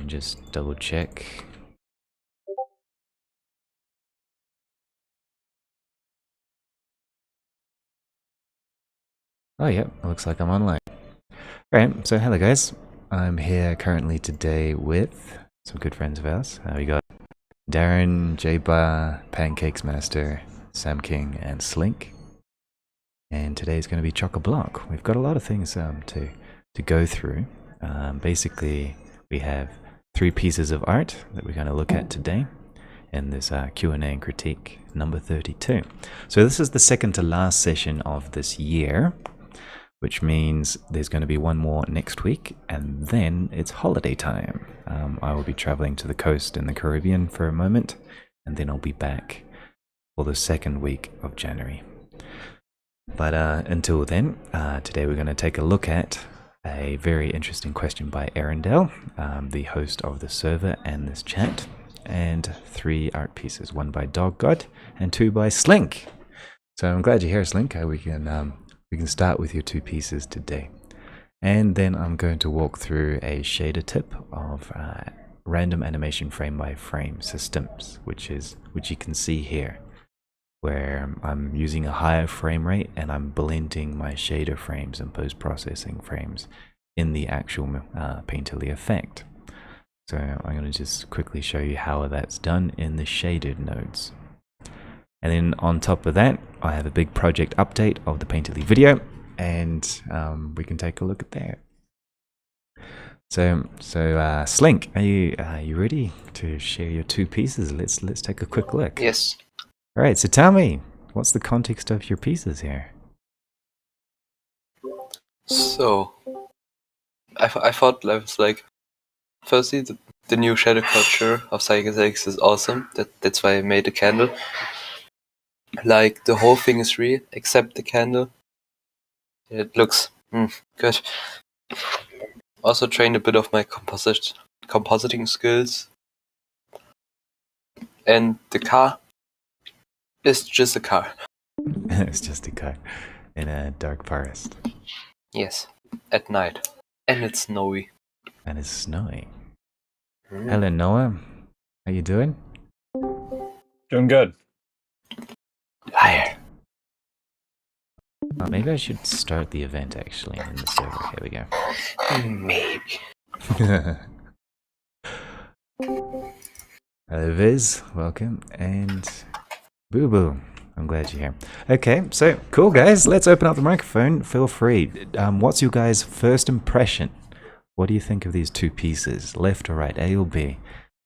me just double check. Oh, yeah, looks like I'm online. Alright, so hello guys. I'm here currently today with some good friends of ours. We got Darren, J-Bar, Pancakes Master, Sam King, and Slinc. And today's going to be chock-a-block. We've got a lot of things to go through. Basically, we have 3 pieces of art that we're going to look at today in this Q&A&Critique number 32. So this is the second to last session of this year, which means there's going to be one more next week, and then it's holiday time. I will be traveling to the coast in the Caribbean for a moment, and then I'll be back for the second week of January. But until then, today we're going to take a look at a very interesting question by Erindale, the host of the server and this chat, and 3 art pieces, 1 by Dog God and 2 by Slinc. So I'm glad you're here, Slinc. We can start with your 2 pieces today. And then I'm going to walk through a shader tip of random animation frame by frame systems, which you can see here, where I'm using a higher frame rate and I'm blending my shader frames and post-processing frames in the actual Painterly effect. So I'm going to just quickly show you how that's done in the shaded nodes. And then on top of that, I have a big project update of the Painterly video, and we can take a look at that. So Slinc, are you ready to share your 2 pieces? Let's take a quick look. Yes. All right. So tell me, what's the context of your pieces here? So, I thought I was like, firstly, the new shadow culture of psychedelics is awesome. That's why I made a candle. Like, the whole thing is real, except the candle. It looks good. Also trained a bit of my compositing skills. And the car is just a car. It's just a car in a dark forest. Yes, at night. And it's snowy. And it's snowing. Hello, Noah. How you doing? Doing good. Liar. Oh, maybe I should start the event actually in the server. Here we go. Maybe. Hello, Viz. Welcome. And Boo Boo. I'm glad you're here. Okay, so cool, guys. Let's open up the microphone. Feel free. What's your guys' first impression? What do you think of these 2 pieces, left or right, A or B?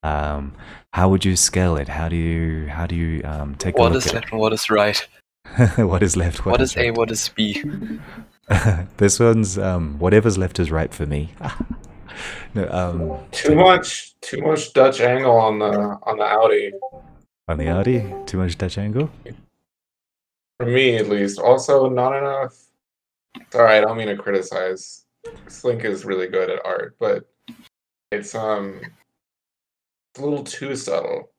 How would you scale it? How do you take a look at it? What is left and what is right? What is left? What is right? A, what is B? This one's whatever's left is right for me. No, Too much Dutch angle on the Audi. On the Audi, too much Dutch angle. For me, at least. Also, not enough. Sorry, I don't mean to criticize. Slinc is really good at art, but it's a little too subtle.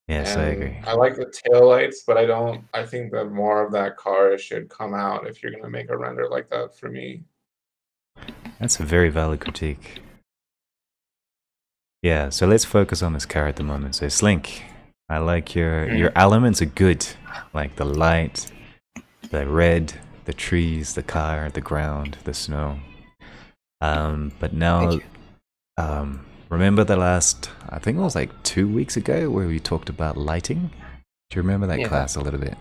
Yes, and I agree. I like the taillights, but I think that more of that car should come out if you're gonna make a render like that for me. That's a very valid critique. Yeah, so let's focus on this car at the moment. So Slinc, I like your elements are good, like the light, the red, the trees, the car, the ground, the snow. But now, remember the last, I think it was like 2 weeks ago, where we talked about lighting? Do you remember that class a little bit?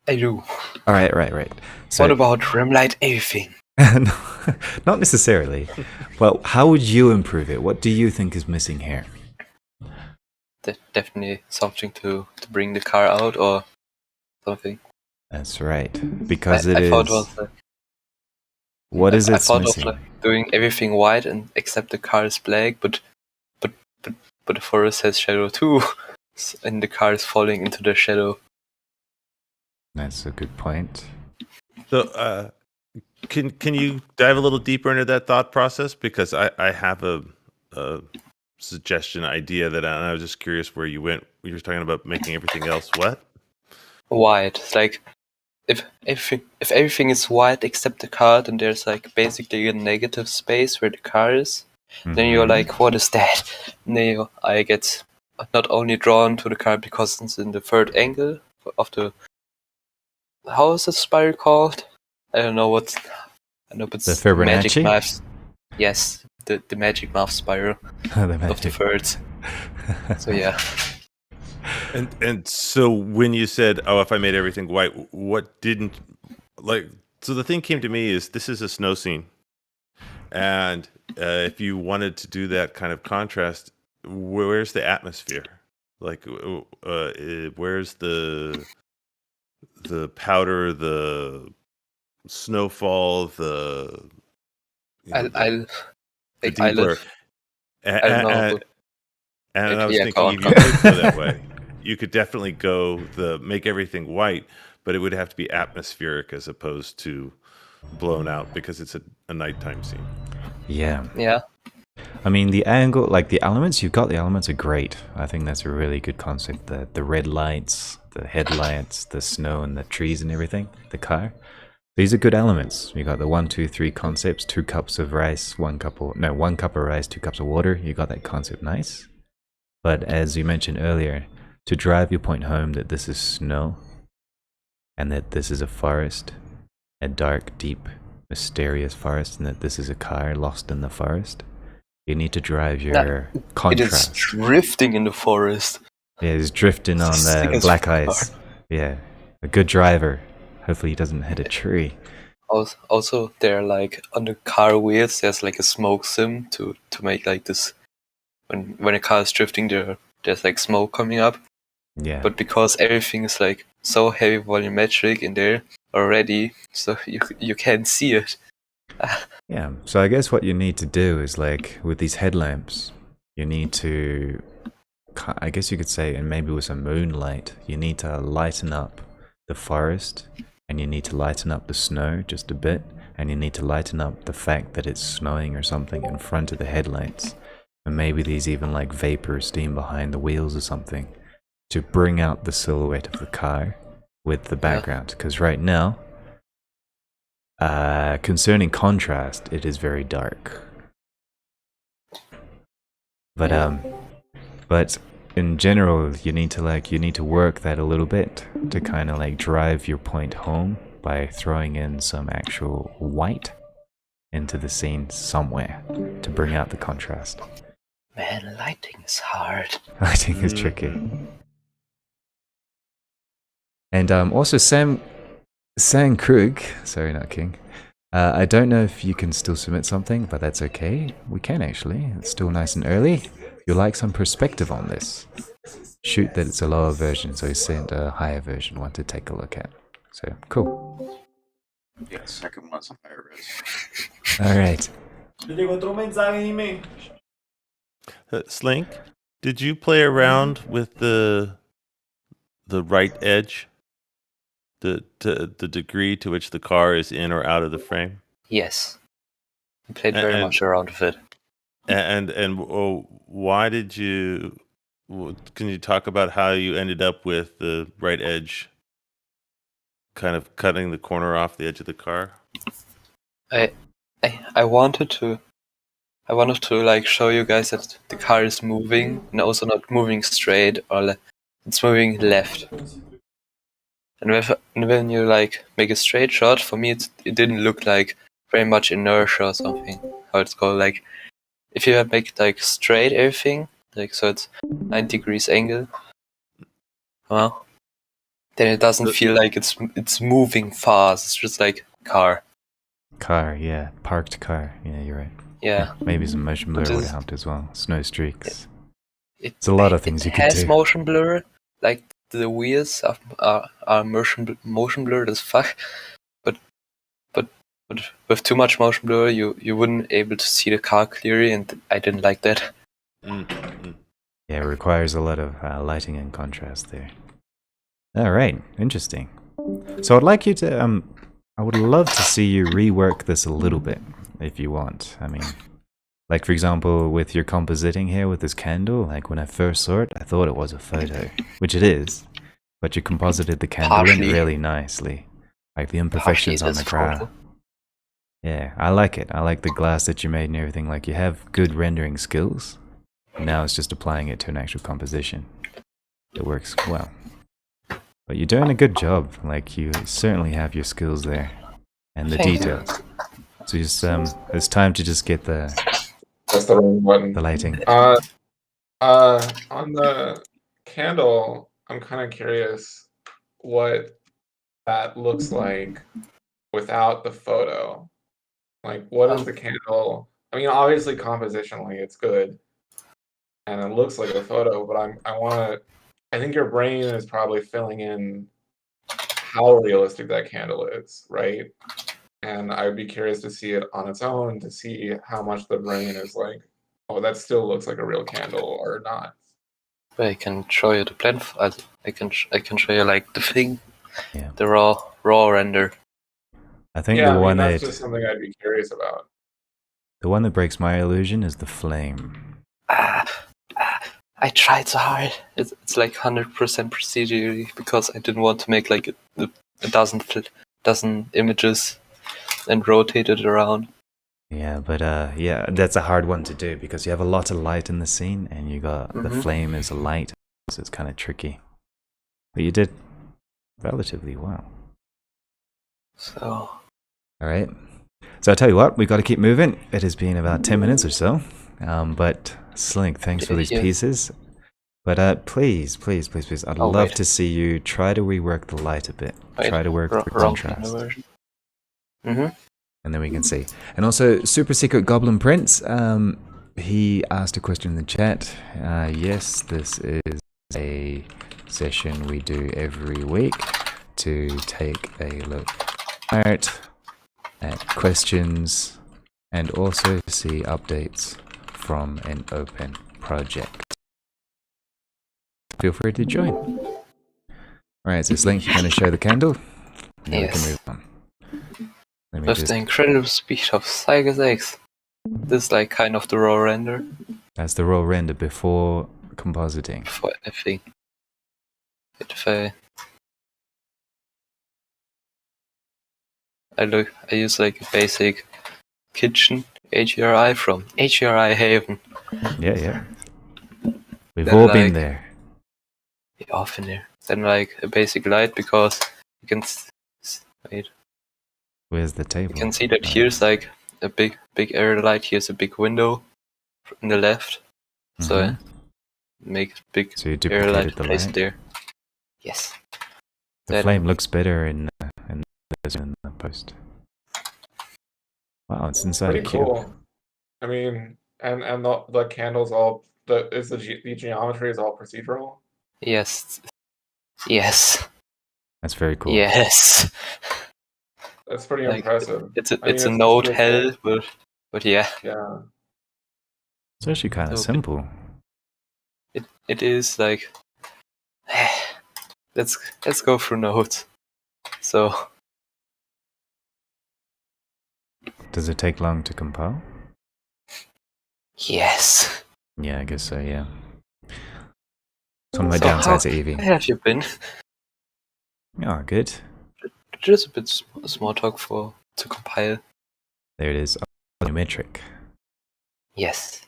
I do. All right, right. So, what about rim light everything? Not necessarily. Well, how would you improve it? What do you think is missing here? Definitely something to bring the car out or something. That's right. Because I thought it was like, what is it missing? I thought of like doing everything white and except the car is black, but the forest has shadow too, and the car is falling into the shadow. That's a good point. So, can you dive a little deeper into that thought process? Because I have a suggestion idea that I was just curious where you went. You were talking about making everything else what? White. It's like if everything is white except the car, then there's like basically a negative space where the car is, Then you're like, what is that? And then I get not only drawn to the card because it's in the third angle of the... How is the spiral called? I don't know what... I know it's The magic Fibonacci? math. Yes, the magic math spiral The of the magic. thirds. So yeah. And so when you said, "Oh, if I made everything white," what didn't like? So the thing came to me is this is a snow scene, and if you wanted to do that kind of contrast, where's the atmosphere? Like, where's the powder, the snowfall, the I the like deep blur? Islet. I don't know. But And I was yeah, thinking, if you could go that way, you could definitely go make everything white, but it would have to be atmospheric as opposed to blown out because it's a nighttime scene. Yeah. Yeah. I mean, the angle, like the elements, you've got the elements are great. I think that's a really good concept. The red lights, the headlights, the snow and the trees and everything, the car. These are good elements. You got the 1, 2, 3 concepts, 2 cups of rice, 1 cup of rice, 2 cups of water. You got that concept nice. But as you mentioned earlier, to drive your point home that this is snow and that this is a forest, a dark, deep, mysterious forest, and that this is a car lost in the forest, you need to drive your contrast. It is drifting in the forest. Yeah, he's drifting on the black ice. Yeah, a good driver. Hopefully he doesn't hit a tree. Also, they're like on the car wheels. There's like a smoke sim to make like this. When a car is drifting, there's like smoke coming up. Yeah. But because everything is like so heavy volumetric in there already, so you can't see it. Yeah. So I guess what you need to do is like with these headlamps, you need to, I guess you could say, and maybe with some moonlight, you need to lighten up the forest, and you need to lighten up the snow just a bit, and you need to lighten up the fact that it's snowing or something in front of the headlights. And maybe there's even like vapor or steam behind the wheels or something to bring out the silhouette of the car with the background. Because right now, concerning contrast, it is very dark. But in general, you need to work that a little bit to kind of like drive your point home by throwing in some actual white into the scene somewhere to bring out the contrast. Man, lighting is hard. Lighting is tricky. And also Sam Krug, sorry, not King. I don't know if you can still submit something, but that's okay. We can actually. It's still nice and early. You like some perspective on this? Shoot that it's a lower version, so he sent a higher version one to take a look at. So cool. Yeah, second one's a higher risk. All right. Slinc, did you play around with the right edge, the degree to which the car is in or out of the frame? Yes, I played very much around with it. And why did you? Can you talk about how you ended up with the right edge, kind of cutting the corner off the edge of the car? I wanted to like show you guys that the car is moving and also not moving straight or it's moving left. And when you like make a straight shot, for me it didn't look like very much inertia or something. How it's called, like if you make like straight everything, like so it's 90 degrees angle, well, then it doesn't feel like it's moving fast. It's just like car. Car, yeah, parked car. Yeah, you're right. Yeah. Maybe some motion blur would have helped as well. Snow streaks. It's a lot of things you could do. It has motion blur, like the wheels are motion blurred as fuck, but with too much motion blur, you wouldn't able to see the car clearly, and I didn't like that. Mm-hmm. Yeah, it requires a lot of lighting and contrast there. All right, interesting. So I'd like you to, I would love to see you rework this a little bit, if you want. I mean, like for example, with your compositing here with this candle, like when I first saw it, I thought it was a photo, which it is, but you composited the candle in really nicely. Like the imperfections on the car. Yeah, I like it. I like the glass that you made and everything. Like, you have good rendering skills. Now it's just applying it to an actual composition. It works well. But you're doing a good job. Like, you certainly have your skills there. And the Thank you. details. So just, it's time to just get the That's the wrong button. lighting. On the candle, I'm kind of curious what that looks like without the photo. Like, what is the candle? I mean, obviously, compositionally, it's good, and it looks like the photo. But I think your brain is probably filling in how realistic that candle is, right? And I'd be curious to see it on its own, to see how much the brain is like, oh, that still looks like a real candle or not. I can show you the plan. I can show you like the thing, Yeah. the raw render. I think Yeah, the I mean, one that's that just something I'd be curious about. the one that breaks my illusion is the flame. I tried so hard. It's like 100% procedurally because I didn't want to make like a dozen images and rotate it around. Yeah, but yeah, that's a hard one to do because you have a lot of light in the scene, and you got the flame is a light, so it's kind of tricky. But you did relatively well. So, All right. So I'll tell you what, we got to keep moving. It has been about 10 minutes or so. But Slinc, thanks for these Yeah. pieces. But please, I'd Oh, love wait. to see you try to rework the light a bit. Wait, Try to work the wrong contrast. version. And then we can see. And also, Super Secret Goblin Prince, he asked a question in the chat. Yes, this is a session we do every week to take a look at questions and also to see updates from an open project. Feel free to join. Alright, so Slinc, you're going to show the candle. And then we can Yes. move on. Let me With just... the incredible speed of X. This is like kind of the raw render That's the raw render before compositing. for everything. If I use like a basic kitchen HDRI from HDRI Haven. Yeah. We've Then, all like, been there. Often there. Then like a basic light because you can wait. Where's the table? You can see that Oh, here's like a big area light. Here's a big window in the left. So I make a big So you area light duplicated the place light. there. Yes. The Then- flame looks better in the post. Wow, it's inside Pretty a cube. cool. I mean, and the candles all the geometry is all procedural. Yes. Yes. That's very cool. Yes. That's pretty Like, impressive. It's I mean, a it's node really hell, cool. but yeah, Yeah. It's actually kind of So- simple. it is like let's go through nodes. So Does it take long to compile? yes. Yeah, I guess so, yeah. It's one of my So downsides at Where Eevee. have you been? Oh, good. Just a bit small talk to compile. There it is. Volumetric. Yes.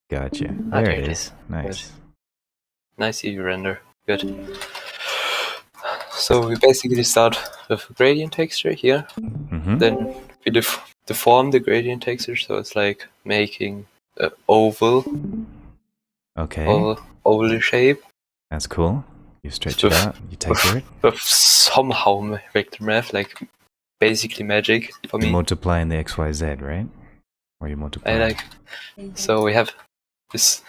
Gotcha. Ah, There it is. Nice. Nice Eevee render. Good. So we basically start with a gradient texture here. Mm-hmm. Then we deform the gradient texture, so it's like making an oval Okay. oval shape That's cool. You stretch it out. You taper it. with somehow vector math, like basically magic for You me. multiply in the XYZ, right? Or you multiply. I like. So we have this.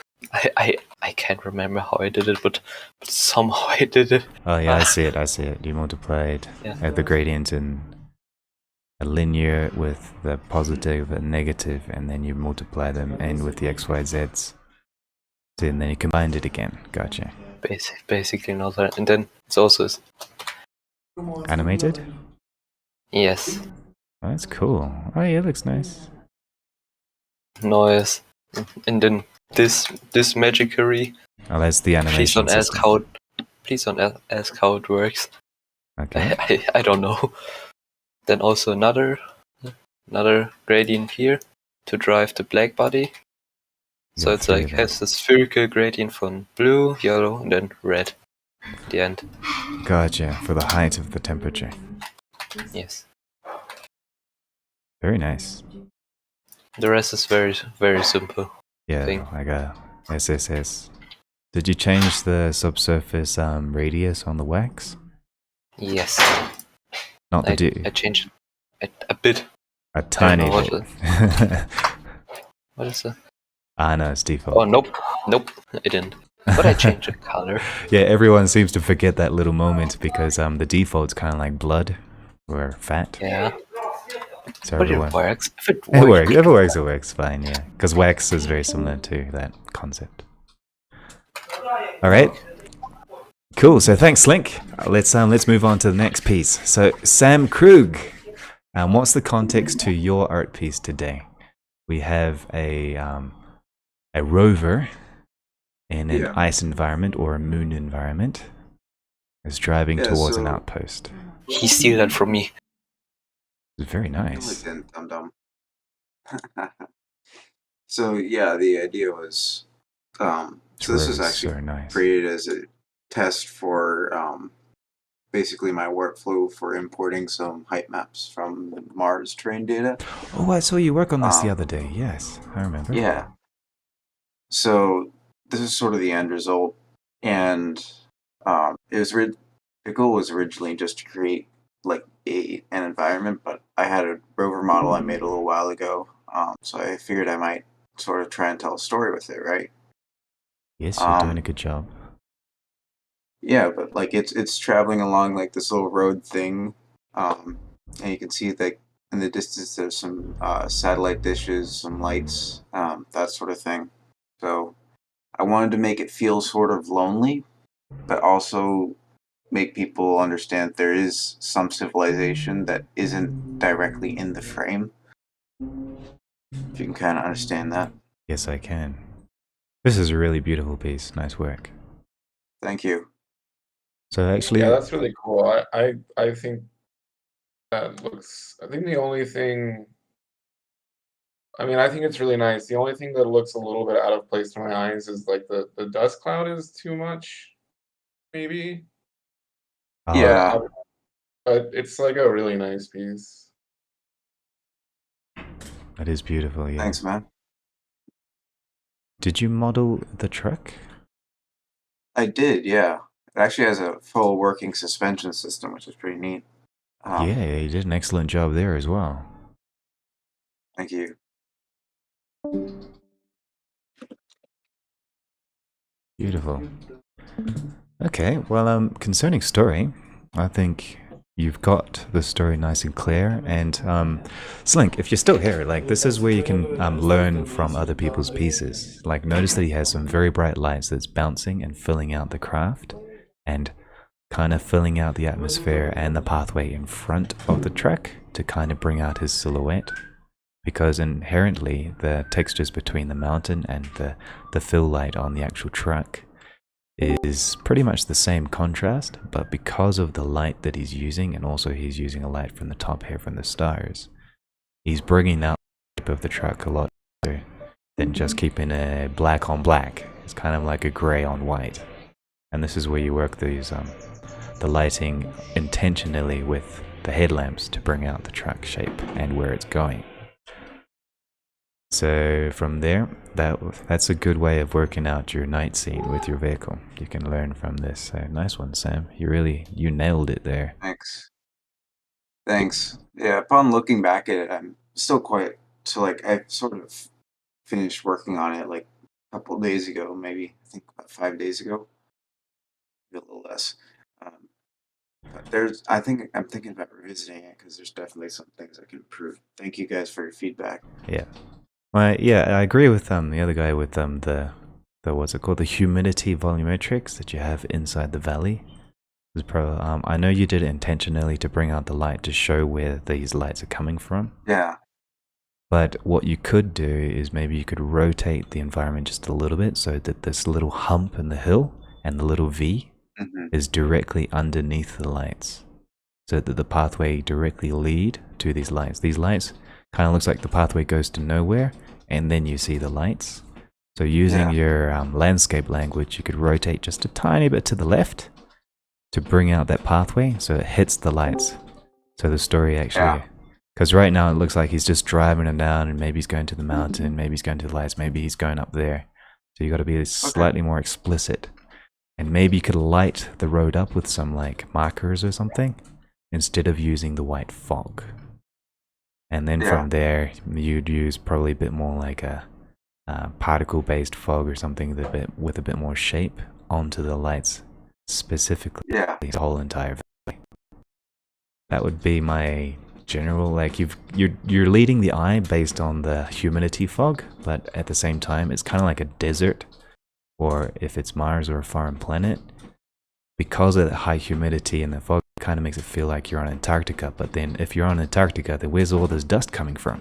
I can't remember how I did it, but somehow I did it. Oh yeah, I see it. You multiplied Yeah. the gradient in a linear with the positive and negative, and then you multiply them and with the XYZs. So, and then you combined it again. Gotcha. Basically not that. And then it's also Animated? yes, Oh, that's cool. Oh yeah, it looks nice. noise, and then this magicary. Oh, that's the Please animation don't ask system. how it works. Okay. I don't know. Then also another another gradient here to drive the black body. So got it's three like of them. has a spherical gradient from blue, yellow, and then red at the end. Gotcha, for the height of the temperature. Yes. Very nice. The rest is very, very simple. Yeah, Thing. I got SSS. Did you change the subsurface radius on the wax? Yes. Not the I changed it a bit. a tiny what bit. What is that? Ah, no, it's default. Oh, nope, I didn't. But I changed the color. Yeah, everyone seems to forget that little moment because the default's kind of like blood or fat. Yeah. So But everyone. it works. If it It works. works. If it works, it works fine. Yeah, because wax is very similar to that concept. All right. Cool. So thanks, Slinc. Let's move on to the next piece. So Sam Krug, what's the context to your art piece today? We have a rover in an ice environment or a moon environment is driving towards an outpost. He steal that from me. It's very No, I nice. didn't, dumb. So yeah, the idea was, so this is actually so nice. created as a test for basically my workflow for importing some height maps from Mars terrain data. Oh, I saw you work on this the other day. Yes, I remember. Yeah. So this is sort of the end result, and it was the goal was originally just to create like an environment, but I had a rover model I made a little while ago, so I figured I might sort of try and tell a story with it, right? Yes, you're doing a good job. Yeah, but like it's traveling along like this little road thing, and you can see that in the distance there's some satellite dishes, some lights, that sort of thing. So I wanted to make it feel sort of lonely, but also make people understand there is some civilization that isn't directly in the frame. If you can kind of understand that. Yes, I can. This is a really beautiful piece. Nice work. Thank you. So actually, Yeah, that's really cool. I think that looks. I think the only thing. I mean, I think it's really nice. The only thing that looks a little bit out of place to my eyes is like the dust cloud is too much, maybe. Yeah. But it's like a really nice piece. that is beautiful. Yeah. Thanks, man. Did you model the truck? I did, yeah. It actually has a full working suspension system, which is pretty neat. Yeah, you did an excellent job there as well. Thank you. Beautiful. Okay, well, concerning story, I think you've got the story nice and clear. And Slinc, if you're still here, like this is where you can learn from other people's pieces. Like notice that he has some very bright lights that's bouncing and filling out the craft, and kind of filling out the atmosphere and the pathway in front of the truck to kind of bring out his silhouette. Because inherently the textures between the mountain and the fill light on the actual truck is pretty much the same contrast, but because of the light that he's using, and also he's using a light from the top here from the stars, he's bringing out the shape of the truck a lot better than just keeping a black on black. It's kind of like a gray on white. And this is where you work these the lighting intentionally with the headlamps to bring out the truck shape and where it's going. So from there, that's a good way of working out your night scene with your vehicle. You can learn from this. So nice one, Sam. You nailed it there. Thanks. Yeah, upon looking back at it, I'm still quite, so like I sort of finished working on it like a couple of days ago, maybe I think about 5 days ago, maybe a little less. But I'm thinking about revisiting it because there's definitely some things I can improve. Thank you guys for your feedback. Yeah. Well, yeah, I agree with the other guy with the what's it called, the humidity volumetrics that you have inside the valley. I know you did it intentionally to bring out the light to show where these lights are coming from. Yeah. But what you could do is maybe you could rotate the environment just a little bit so that this little hump in the hill and the little V is directly underneath the lights, so that the pathway directly lead to these lights. These lights Kind of looks like the pathway goes to nowhere, and then you see the lights. So using your landscape language, you could rotate just a tiny bit to the left to bring out that pathway so it hits the lights. So the story actually... Because right now it looks like he's just driving it down, and maybe he's going to the mountain, maybe he's going to the lights, maybe he's going up there. So you got to be slightly more explicit. And maybe you could light the road up with some like markers or something instead of using the white fog. And then from there, you'd use probably a bit more like a particle-based fog or something with a bit more shape onto the lights, specifically the whole entire valley. That would be my general, like you're leading the eye based on the humidity fog, but at the same time, it's kind of like a desert, or if it's Mars or a foreign planet, because of the high humidity and the fog kind of makes it feel like you're on Antarctica. But then if you're on Antarctica, then where's all this dust coming from?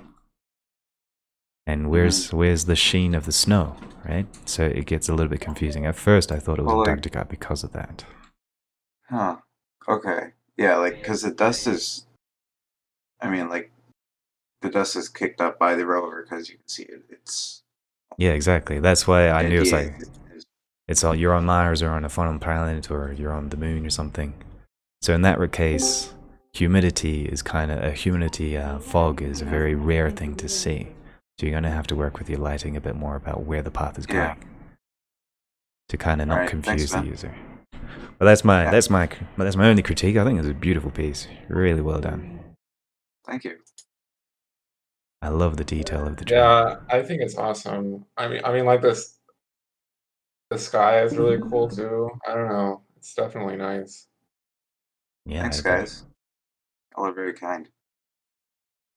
And where's the sheen of the snow, right? So it gets a little bit confusing. At first, I thought it was Antarctica because of that. Huh. Okay. Yeah, like, because the dust is... I mean, like, the dust is kicked up by the rover because you can see it. It's... Yeah, exactly. That's why I knew it's like... It's all, you're on Mars or on a foreign planet or you're on the moon or something. So in that case, humidity is kind of... humidity fog is a very rare thing to see. So you're going to have to work with your lighting a bit more about where the path is going to kind of not confuse the user. But that's my only critique. I think it's a beautiful piece. Really well done. Thank you. I love the detail of the tree. Yeah, I think it's awesome. I mean, like this, the sky is really cool too. I don't know. It's definitely nice. Yeah. Thanks, guys. All are very kind.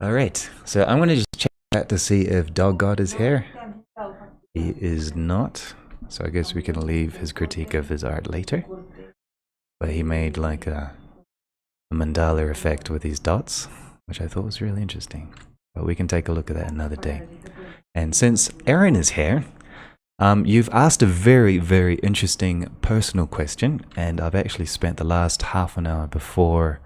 All right. So I'm going to just check that to see if Dog God is here. He is not. So I guess we can leave his critique of his art later. But he made like a mandala effect with these dots, which I thought was really interesting. But we can take a look at that another day. And since Erin is here, you've asked a very, very interesting personal question, and I've actually spent the last half an hour before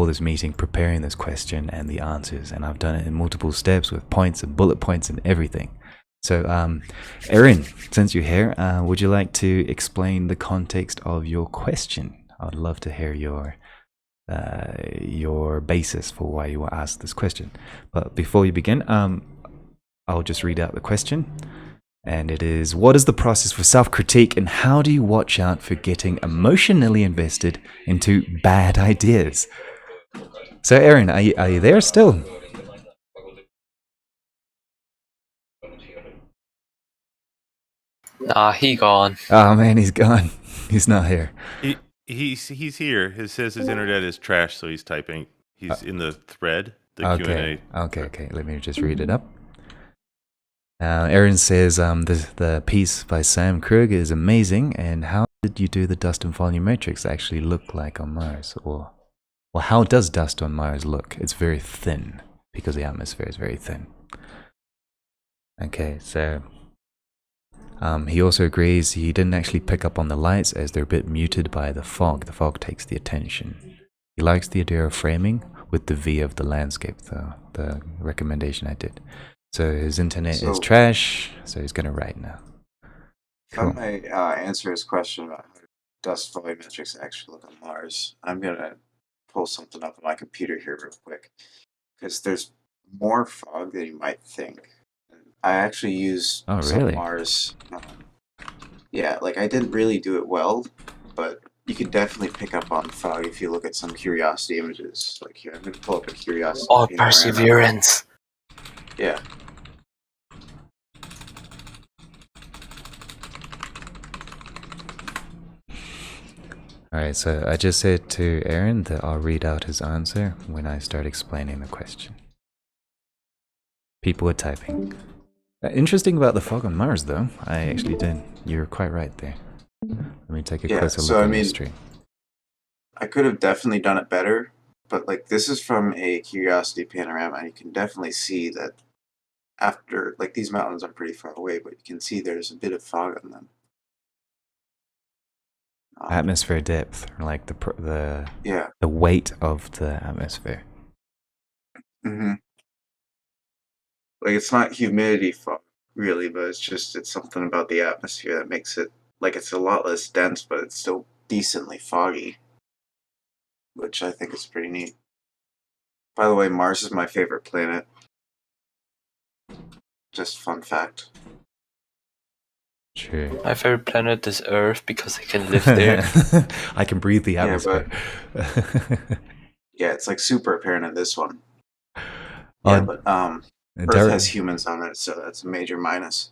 this meeting preparing this question and the answers, and I've done it in multiple steps with points and bullet points and everything. So, Erin, since you're here, would you like to explain the context of your question? I'd love to hear your basis for why you were asked this question. But before you begin, I'll just read out the question. And it is, what is the process for self-critique and how do you watch out for getting emotionally invested into bad ideas? So Erin, are you there still? Nah, he gone. Oh man, he's gone. He's not here. He's here. It says his internet is trash, so he's typing. He's in the thread, the Q&A. Okay. Let me just read it up. Erin says the piece by Sam Krug is amazing, and how did you do the dust and volumetrics actually look like on Mars? Or how does dust on Mars look? It's very thin because the atmosphere is very thin. Okay, so he also agrees he didn't actually pick up on the lights as they're a bit muted by the fog. The fog takes the attention. He likes the idea of framing with the V of the landscape, though, the recommendation I did. So his internet is trash, so he's going to write now. Cool. If I may answer his question about how dust volumetrics actually look on Mars, I'm going to pull something up on my computer here real quick, because there's more fog than you might think. I actually used some Mars. Yeah, like I didn't really do it well, but you can definitely pick up on fog if you look at some Curiosity images. Like here, I'm going to pull up a Curiosity. Oh, perseverance. Yeah. Alright, so I just said to Erin that I'll read out his answer when I start explaining the question. People are typing. Interesting about the fog on Mars, though. I actually did. You're quite right there. Let me take a closer look at the history. I could have definitely done it better, but like this is from a Curiosity panorama, and you can definitely see that after, like these mountains are pretty far away, but you can see there's a bit of fog on them. Atmosphere depth, like the weight of the atmosphere. Mm-hmm. Like, it's not humidity fog, really, but it's something about the atmosphere that makes it, like, it's a lot less dense, but it's still decently foggy, which I think is pretty neat. By the way, Mars is my favorite planet. Just fun fact. True. My favorite planet is Earth because I can live there. I can breathe the Yeah, atmosphere. Yeah, it's like super apparent in this one. Oh, Yeah, but Earth has humans on it, so that's a major minus.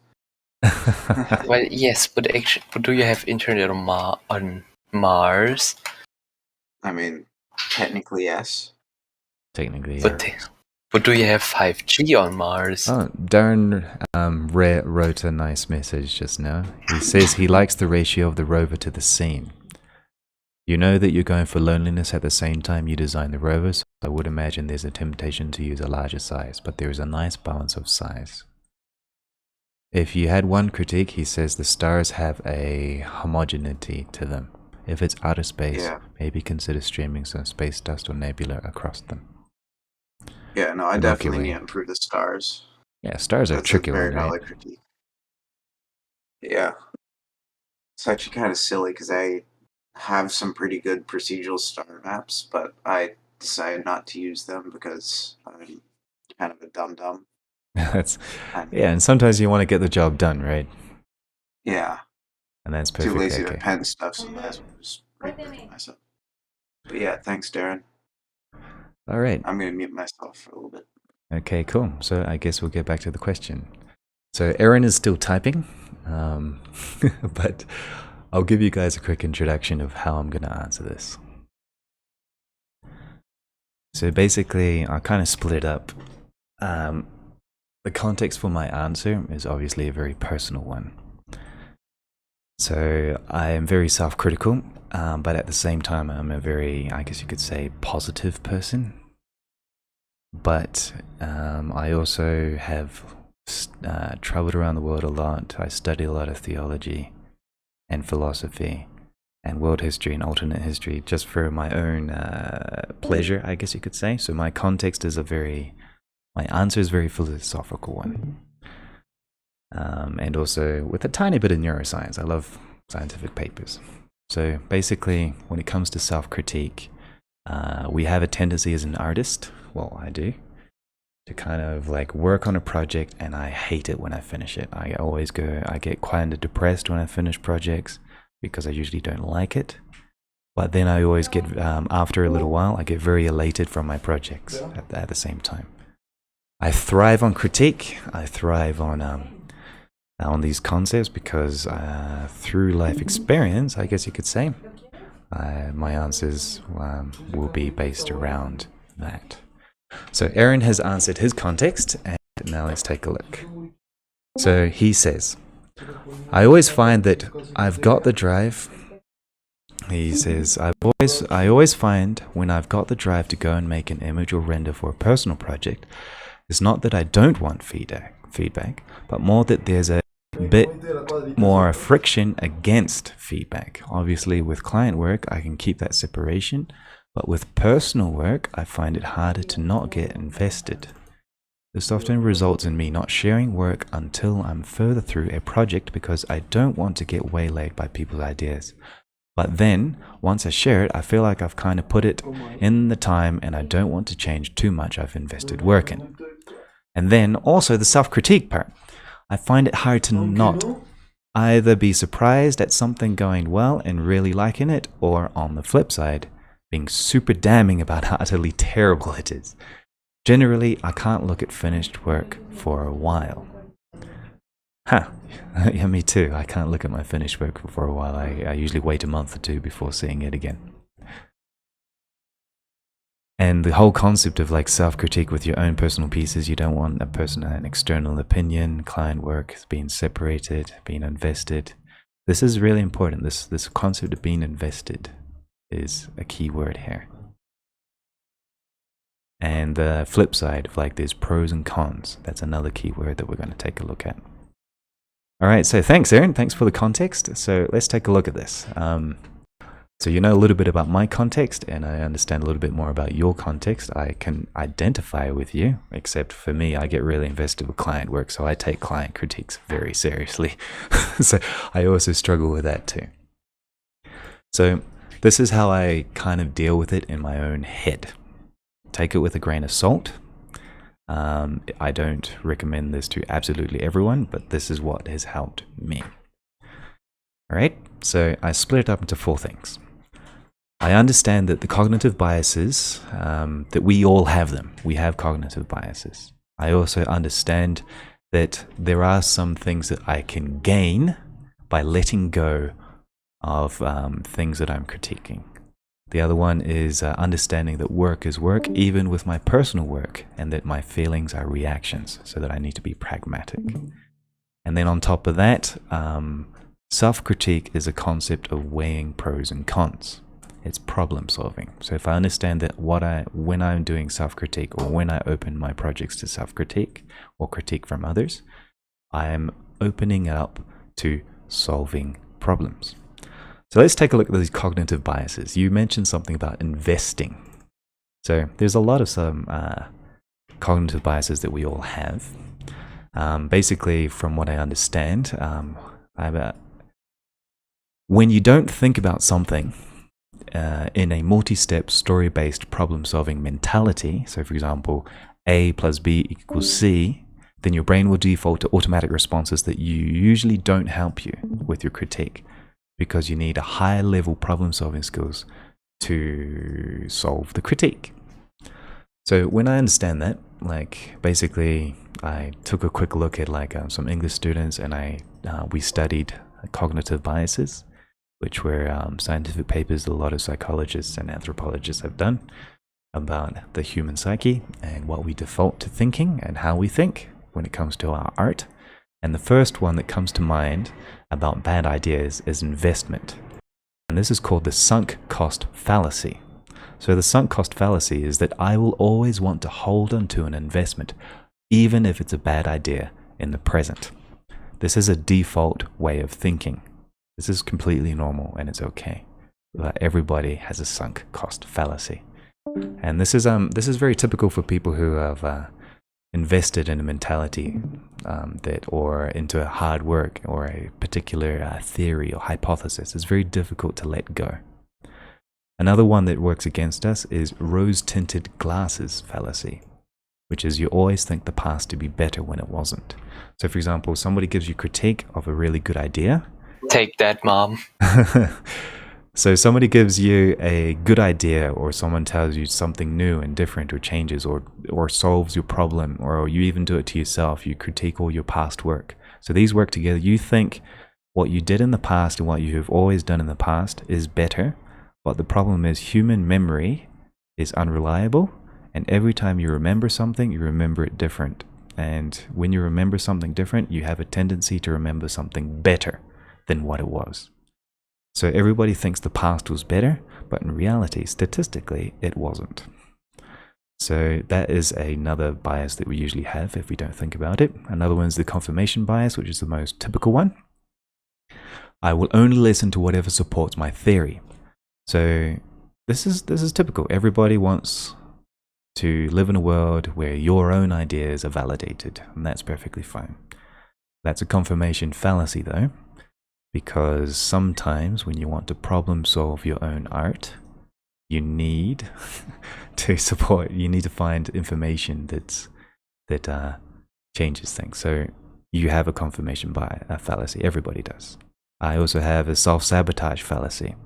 Well, yes, but actually, but do you have internet on Mars? I mean, technically, yes. Technically, yeah. But do you have 5G on Mars? Oh, Darren wrote a nice message just now. He says he likes the ratio of the rover to the scene. You know that you're going for loneliness at the same time you design the rover, so I would imagine there's a temptation to use a larger size, but there is a nice balance of size. If you had one critique, he says the stars have a homogeneity to them. If it's outer space, maybe consider streaming some space dust or nebula across them. Yeah, no, I definitely need to improve the stars. Yeah, stars are a tricky one, right? Valid critique. Yeah. It's actually kind of silly because I have some pretty good procedural star maps, but I decided not to use them because I'm kind of a dum-dum. And sometimes you want to get the job done, right? Yeah. And that's perfect. Too lazy to pen stuff, so I just write it myself. But yeah, thanks, Darren. All right. I'm going to mute myself for a little bit. Okay, cool. So I guess we'll get back to the question. So Erin is still typing, but I'll give you guys a quick introduction of how I'm going to answer this. So basically, I kind of split up. The context for my answer is obviously a very personal one. So I am very self-critical, but at the same time, I'm a very, I guess you could say, positive person. But I also have traveled around the world a lot. I study a lot of theology and philosophy and world history and alternate history just for my own pleasure, I guess you could say. So my context is my answer is a very philosophical one. And also with a tiny bit of neuroscience. I love scientific papers. So basically, when it comes to self-critique, we have a tendency as an artist, well, I do, to kind of like work on a project and I hate it when I finish it. I get kind of depressed when I finish projects because I usually don't like it. But then I always get, after a little while, I get very elated from my projects at the same time. I thrive on critique. I thrive on these concepts because through life experience, I guess you could say, my answers will be based around that. So Erin has answered his context, and now let's take a look. So he says, I always find that I've got the drive. He says, I always find when I've got the drive to go and make an image or render for a personal project, it's not that I don't want feedback, but more that there's a bit more friction against feedback. Obviously, with client work, I can keep that separation, but with personal work, I find it harder to not get invested. This often results in me not sharing work until I'm further through a project because I don't want to get waylaid by people's ideas. But then, once I share it, I feel like I've kind of put it in the time and I don't want to change too much I've invested work in. And then also the self-critique part. I find it hard to not either be surprised at something going well and really liking it, or on the flip side, being super damning about how utterly terrible it is. Generally, I can't look at finished work for a while. Yeah, me too. I can't look at my finished work for a while. I usually wait a month or two before seeing it again. And the whole concept of like self-critique with your own personal pieces, you don't want an external opinion, client work being separated, being invested. This is really important. This concept of being invested is a key word here. And the flip side of like there's pros and cons. That's another key word that we're going to take a look at. All right, so thanks, Erin. Thanks for the context. So let's take a look at this. So you know a little bit about my context, and I understand a little bit more about your context. I can identify with you, except for me, I get really invested with client work, so I take client critiques very seriously. So I also struggle with that too. So this is how I kind of deal with it in my own head. Take it with a grain of salt. I don't recommend this to absolutely everyone, but this is what has helped me. All right, so I split it up into 4 things. I understand that the cognitive biases, that we all have them. We have cognitive biases. I also understand that there are some things that I can gain by letting go of things that I'm critiquing. The other one is understanding that work is work, even with my personal work, and that my feelings are reactions, so that I need to be pragmatic. And then on top of that, self-critique is a concept of weighing pros and cons. It's problem solving. So if I understand that when I'm doing self-critique, or when I open my projects to self-critique or critique from others, I am opening it up to solving problems. So let's take a look at these cognitive biases. You mentioned something about investing. So there's a lot of some cognitive biases that we all have. Basically, from what I understand, when you don't think about something in a multi-step story-based problem-solving mentality, so for example, A plus B equals C, then your brain will default to automatic responses that usually don't help you with your critique, because you need a higher level problem-solving skills to solve the critique. So when I understand that, like basically I took a quick look at like some English students, and we studied cognitive biases, which were scientific papers a lot of psychologists and anthropologists have done about the human psyche and what we default to thinking and how we think when it comes to our art. And the first one that comes to mind about bad ideas is investment. And this is called the sunk cost fallacy. So the sunk cost fallacy is that I will always want to hold on to an investment, even if it's a bad idea in the present. This is a default way of thinking. This is completely normal and it's okay. Everybody has a sunk cost fallacy. And this is very typical for people who have invested in a mentality or into a hard work or a particular theory or hypothesis. It's very difficult to let go. Another one that works against us is rose-tinted glasses fallacy, which is you always think the past to be better when it wasn't. So for example, somebody gives you critique of a really good idea. Take that, Mom. So somebody gives you a good idea, or someone tells you something new and different, or changes, or solves your problem, or you even do it to yourself. You critique all your past work. So these work together. You think what you did in the past and what you have always done in the past is better, but the problem is human memory is unreliable, and every time you remember something, you remember it different. And when you remember something different, you have a tendency to remember something better than what it was. So everybody thinks the past was better, but in reality, statistically, it wasn't. So that is another bias that we usually have if we don't think about it. Another one is the confirmation bias, which is the most typical one. I will only listen to whatever supports my theory. So this is typical. Everybody wants to live in a world where your own ideas are validated, and that's perfectly fine. That's a confirmation fallacy though, because sometimes when you want to problem solve your own art, you need to find information that changes things. So you have a confirmation bias, a fallacy. Everybody does. I also have a self-sabotage fallacy.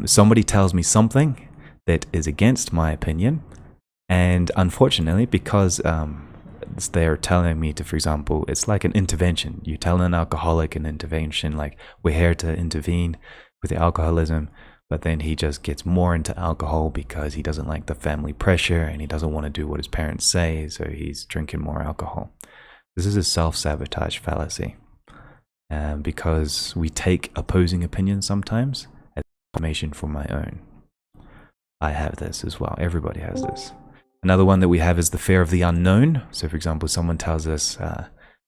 Somebody tells me something that is against my opinion, and unfortunately, because they're telling me to, for example, it's like an intervention. You tell an alcoholic an intervention, like we're here to intervene with the alcoholism, but then he just gets more into alcohol because he doesn't like the family pressure and he doesn't want to do what his parents say, so he's drinking more alcohol. This is a self-sabotage fallacy, because we take opposing opinions sometimes as information for my own. I have this as well. Everybody has this. Another one that we have is the fear of the unknown. So for example, someone tells us,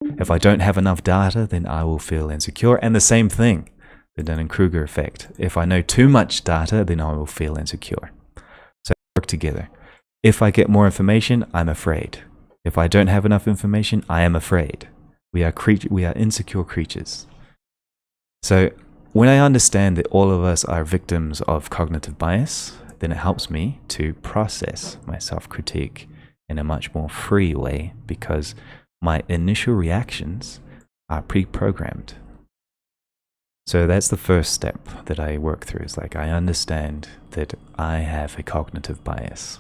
if I don't have enough data, then I will feel insecure. And the same thing. the Dunning-Kruger effect. If I know too much data, then I will feel insecure. So work together. If I get more information, I'm afraid. If I don't have enough information, I am afraid. We are insecure creatures. So when I understand that all of us are victims of cognitive bias, then it helps me to process my self-critique in a much more free way, because my initial reactions are pre-programmed. So that's the first step that I work through. It's like I understand that I have a cognitive bias.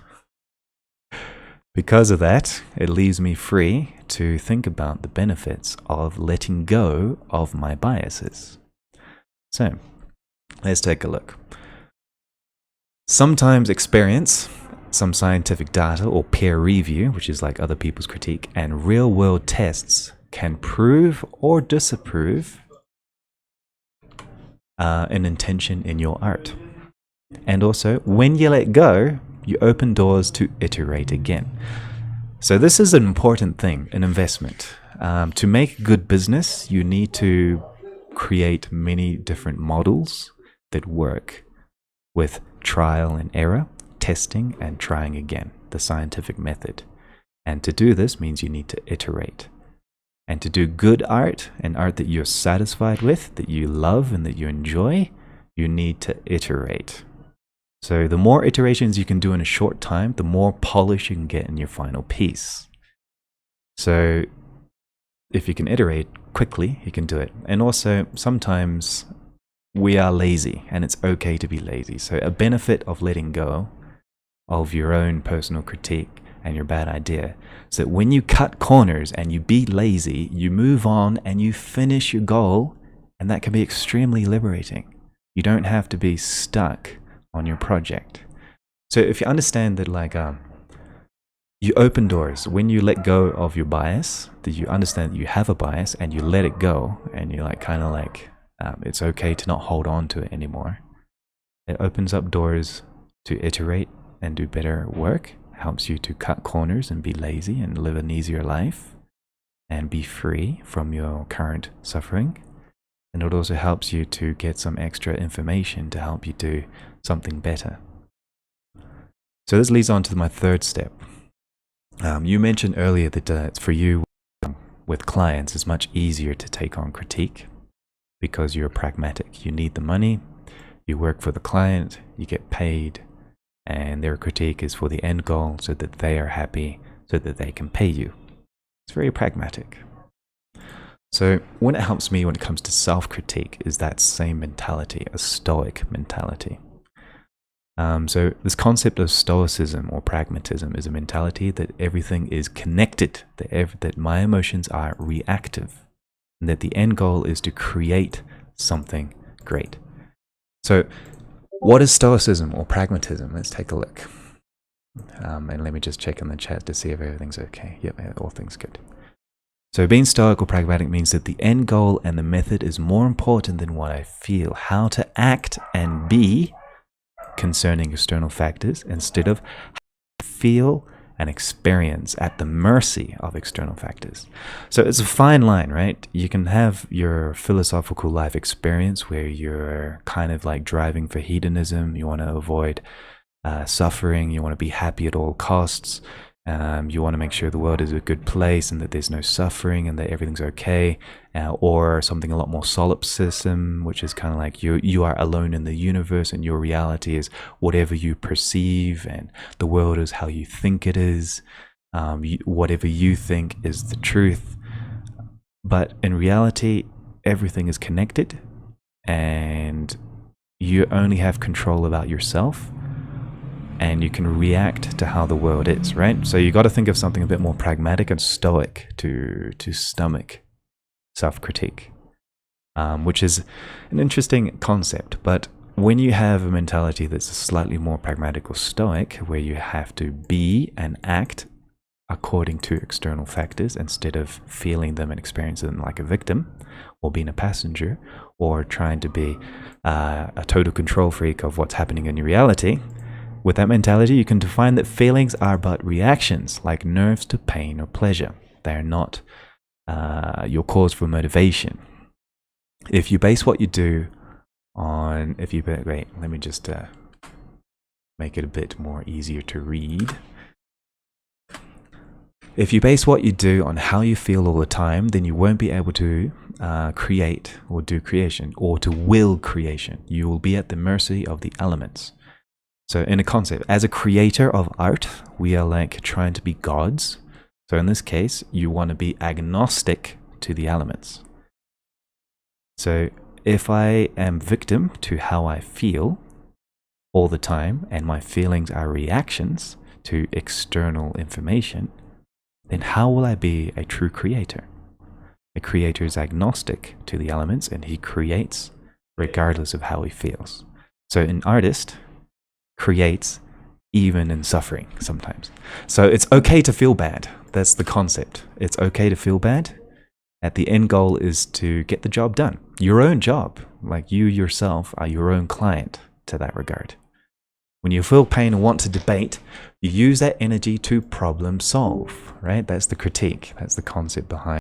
Because of that, it leaves me free to think about the benefits of letting go of my biases. So, let's take a look. Sometimes experience, some scientific data or peer review, which is like other people's critique, and real-world tests can prove or disapprove an intention in your art. And also, when you let go, you open doors to iterate again. So this is an important thing, an investment. To make good business, you need to create many different models that work with trial and error, testing and trying again, the scientific method. And to do this means you need to iterate. And to do good art, and art that you're satisfied with, that you love and that you enjoy, you need to iterate. So the more iterations you can do in a short time, the more polish you can get in your final piece. So if you can iterate quickly, you can do it. And also, sometimes we are lazy, and it's okay to be lazy. So a benefit of letting go of your own personal critique and your bad idea is that when you cut corners and you be lazy, you move on and you finish your goal, and that can be extremely liberating. You don't have to be stuck on your project. So if you understand that, like, you open doors when you let go of your bias, that you understand that you have a bias and you let it go, and you like kind of like it's okay to not hold on to it anymore. It opens up doors to iterate and do better work, helps you to cut corners and be lazy and live an easier life and be free from your current suffering. And it also helps you to get some extra information to help you do something better. So this leads on to my third step. You mentioned earlier that for you with clients, it's much easier to take on critique because you're pragmatic. You need the money, you work for the client, you get paid, and their critique is for the end goal so that they are happy, so that they can pay you. It's very pragmatic. So what it helps me when it comes to self-critique is that same mentality, a stoic mentality. So this concept of stoicism or pragmatism is a mentality that everything is connected, that my emotions are reactive, and that the end goal is to create something great. So what is stoicism or pragmatism? Let's take a look. And let me just check in the chat to see if everything's okay. Yep, all things good. So being stoic or pragmatic means that the end goal and the method is more important than what I feel, how to act and be concerning external factors, instead of feel and experience at the mercy of external factors. So it's a fine line, right? You can have your philosophical life experience where you're kind of like driving for hedonism. You want to avoid suffering. You want to be happy at all costs. You want to make sure the world is a good place and that there's no suffering and that everything's okay. Or something a lot more solipsism, which is kind of like you are alone in the universe and your reality is whatever you perceive and the world is how you think it is. Whatever you think is the truth. But in reality, everything is connected and you only have control about yourself. And you can react to how the world is, right? So you got to think of something a bit more pragmatic and stoic to stomach self-critique, which is an interesting concept. But when you have a mentality that's slightly more pragmatic or stoic, where you have to be and act according to external factors instead of feeling them and experiencing them like a victim or being a passenger or trying to be a total control freak of what's happening in your reality, with that mentality, you can define that feelings are but reactions, like nerves to pain or pleasure. They are not your cause for motivation. If you base what you do on if you wait, let me just make it a bit more easier to read. If you base what you do on how you feel all the time, then you won't be able to create or do creation or to will creation. You will be at the mercy of the elements. So in a concept, as a creator of art, we are like trying to be gods. So in this case, you want to be agnostic to the elements. So if I am victim to how I feel all the time, and my feelings are reactions to external information, then how will I be a true creator? A creator is agnostic to the elements and he creates regardless of how he feels. So an artist creates even in suffering sometimes. So it's okay to feel bad. That's the concept. It's okay to feel bad. At the end goal is to get the job done. Your own job. Like you yourself are your own client to that regard. When you feel pain and want to debate, you use that energy to problem solve, right? That's the critique. That's the concept behind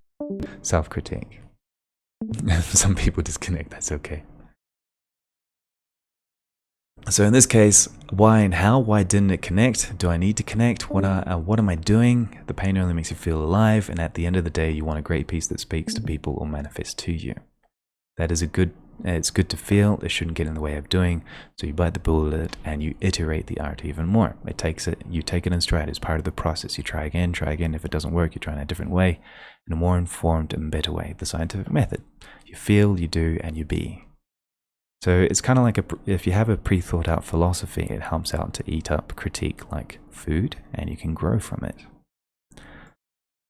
self-critique. Some people disconnect, that's okay. So in this case, why and how? Why didn't it connect? Do I need to connect? What am I doing? The pain only makes you feel alive, and at the end of the day, you want a great piece that speaks to people or manifests to you. That is it's good to feel. It shouldn't get in the way of doing. So you bite the bullet and you iterate the art even more. You take it in stride as part of the process. You try again. If it doesn't work, you try in a different way, in a more informed and better way. The scientific method. You feel, you do, and you be. So it's kind of like if you have a pre-thought out philosophy, it helps out to eat up critique like food, and you can grow from it.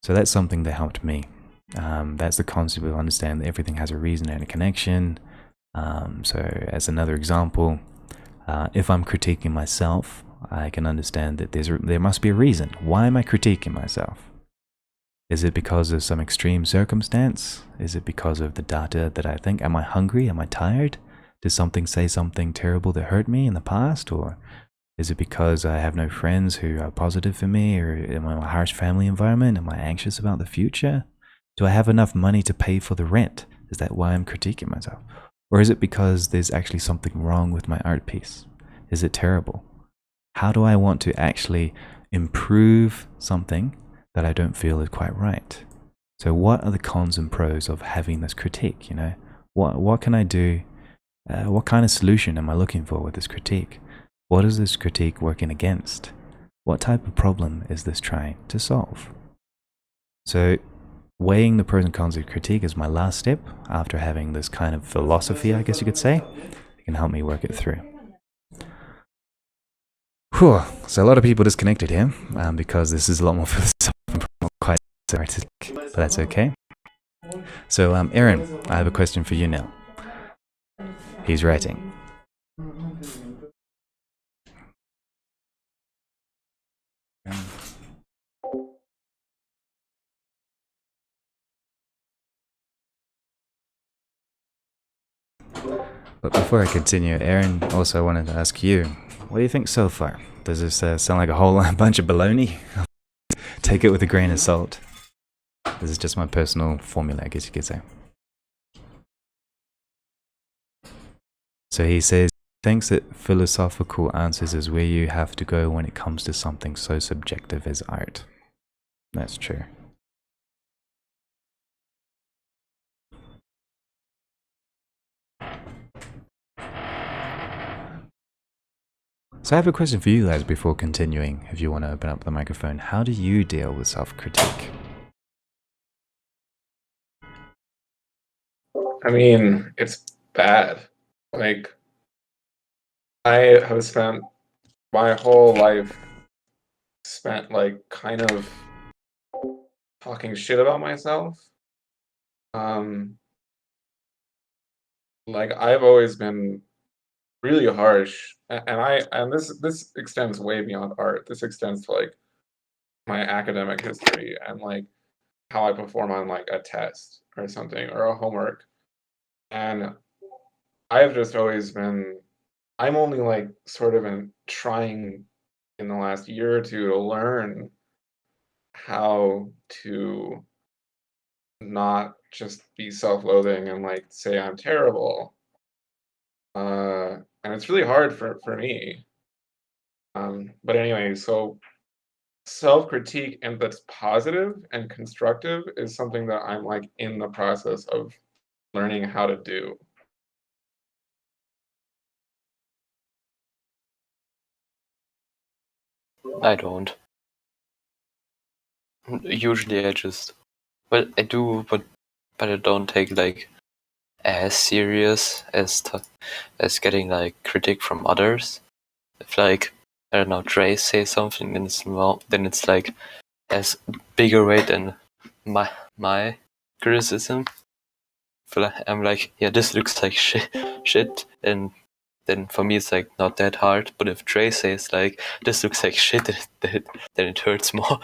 So that's something that helped me. That's the concept of understanding that everything has a reason and a connection. So as another example, if I'm critiquing myself, I can understand that there must be a reason. Why am I critiquing myself? Is it because of some extreme circumstance? Is it because of the data that I think? Am I hungry? Am I tired? Did something say something terrible that hurt me in the past? Or is it because I have no friends who are positive for me? Or am I in a harsh family environment? Am I anxious about the future? Do I have enough money to pay for the rent? Is that why I'm critiquing myself? Or is it because there's actually something wrong with my art piece? Is it terrible? How do I want to actually improve something that I don't feel is quite right? So what are the cons and pros of having this critique? What can I do? What kind of solution am I looking for with this critique? What is this critique working against? What type of problem is this trying to solve? So weighing the pros and cons of critique is my last step after having this kind of philosophy, I guess you could say. It can help me work it through. Whew. So a lot of people disconnected here because this is a lot more philosophical, quite artistic, but that's okay. So Erin, I have a question for you now. He's writing. But before I continue, Erin, also wanted to ask you, what do you think so far? Does this sound like a whole bunch of baloney? Take it with a grain of salt. This is just my personal formula, I guess you could say. So he says, thinks that philosophical answers is where you have to go when it comes to something so subjective as art. That's true. So I have a question for you guys before continuing, if you want to open up the microphone. How do you deal with self-critique? I mean, it's bad. Like, I have spent my whole life like kind of talking shit about myself. Like I've always been really harsh, and this extends way beyond art. This extends to like my academic history and like how I perform on like a test or something or a homework. And I've just always been, I'm only like sort of trying in the last year or two to learn how to not just be self-loathing and like say I'm terrible, and it's really hard for me. But anyway, so self-critique and that's positive and constructive is something that I'm like in the process of learning how to do. I don't. Usually I just, well, I do, but I don't take like as serious as getting like critique from others. If like, I don't know, Dre says something, then it's like has bigger weight than my criticism. I'm like, yeah, this looks like shit, and then for me it's like not that hard. But if Dre says like this looks like shit, then it hurts more.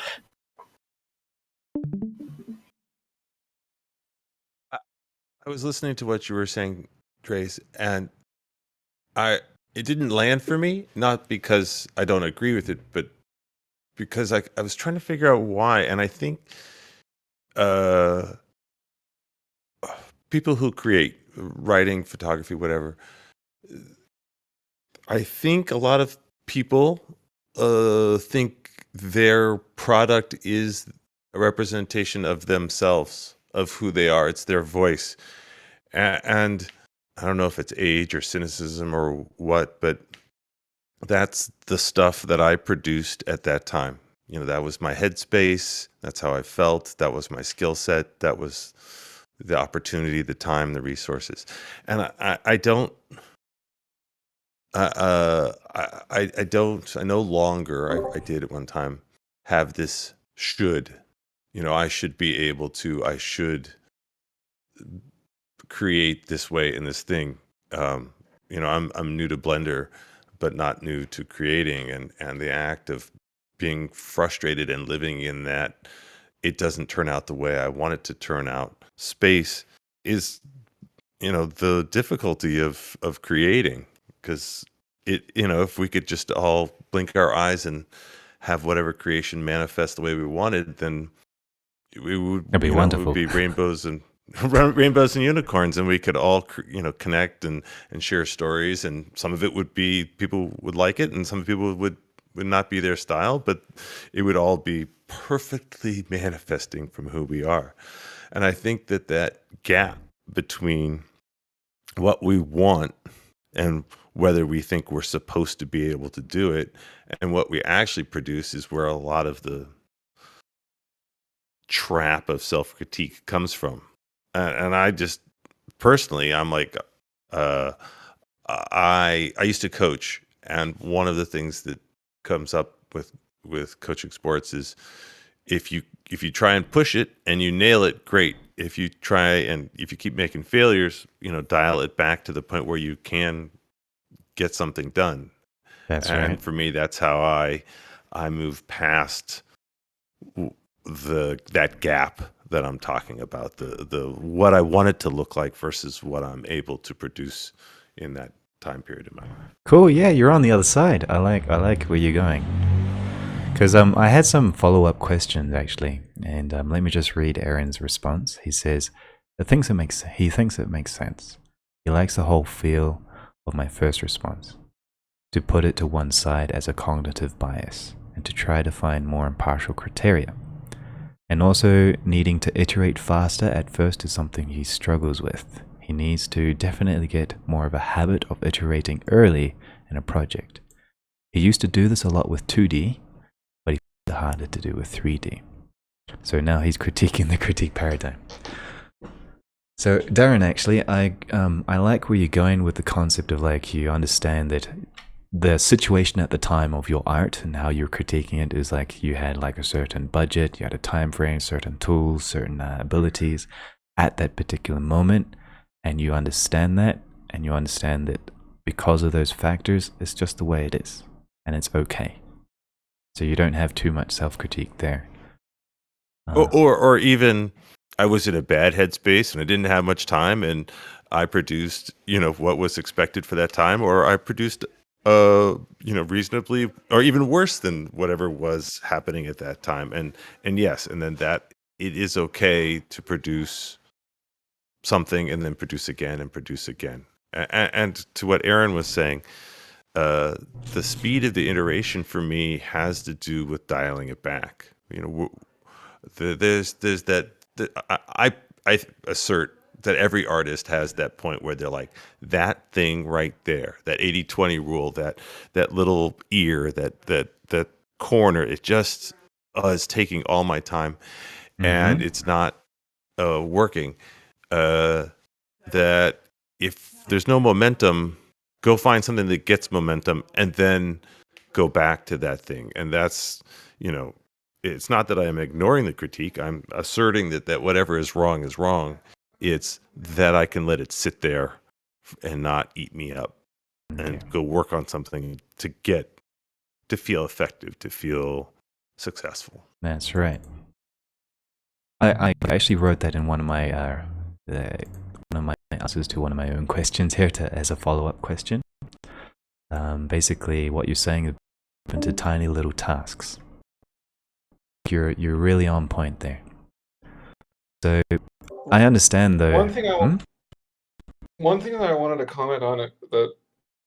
I was listening to what you were saying, Trace, and it didn't land for me, not because I don't agree with it, but because I was trying to figure out why. And I think people who create writing, photography, whatever, I think a lot of people think their product is a representation of themselves, of who they are. It's their voice. And I don't know if it's age or cynicism or what, but that's the stuff that I produced at that time. You know, that was my headspace. That's how I felt. That was my skill set. That was the opportunity, the time, the resources. And I don't, I don't, I no longer, I did at one time, have this should, you know, I should be able to, I should create this way in this thing. You know, I'm new to Blender, but not new to creating, and the act of being frustrated and living in that it doesn't turn out the way I want it to turn out space is, you know, the difficulty of creating, because it, you know, if we could just all blink our eyes and have whatever creation manifest the way we wanted, then we would, It'd be you know, it wonderful. would be rainbows and rainbows and unicorns, and we could all, you know, connect and share stories, and some of it would be people would like it, and some people would not be their style, but it would all be perfectly manifesting from who we are. And I think that gap between what we want and whether we think we're supposed to be able to do it and what we actually produce is where a lot of the trap of self-critique comes from. And I just personally, I'm like, I used to coach, and one of the things that comes up with coaching sports is if you try and push it and you nail it, great. If you keep making failures, you know, dial it back to the point where you can get something done. That's And right. for me, that's how I move past that gap that I'm talking about, the what I want it to look like versus what I'm able to produce in that time period of my life. Cool. Yeah, you're on the other side. I like where you're going. Because I had some follow-up questions actually, and let me just read Erin's response. He says, he thinks it makes sense. He likes the whole feel of my first response, to put it to one side as a cognitive bias, and to try to find more impartial criteria. And also needing to iterate faster at first is something he struggles with. He needs to definitely get more of a habit of iterating early in a project. He used to do this a lot with 2D, but he found it harder to do with 3D. So now he's critiquing the critique paradigm. So Darren, actually, I like where you're going with the concept of like you understand that the situation at the time of your art and how you're critiquing it is like you had like a certain budget, you had a time frame, certain tools, certain abilities at that particular moment, and you understand that, and you understand that because of those factors, it's just the way it is, and it's okay. So you don't have too much self-critique there. Or even I was in a bad headspace and I didn't have much time, and I produced, you know, what was expected for that time, or I produced you know, reasonably or even worse than whatever was happening at that time. And yes, and then that it is okay to produce something and then produce again and produce again. and to what Erin was saying, the speed of the iteration for me has to do with dialing it back. There's that. I assert that every artist has that point where they're like, that thing right there, that 80-20 rule, that little ear, that corner, it just is taking all my time, and it's not working. That if there's no momentum, go find something that gets momentum, and then go back to that thing. And that's, it's not that I am ignoring the critique. I'm asserting that whatever is wrong is wrong. It's that I can let it sit there and not eat me up, and go work on something to feel effective, to feel successful. That's right. I actually wrote that in one of my answers to one of my own questions here as a follow-up question. Basically, what you're saying is into tiny little tasks. You're really on point there. So I understand though. One thing that I wanted to comment on it that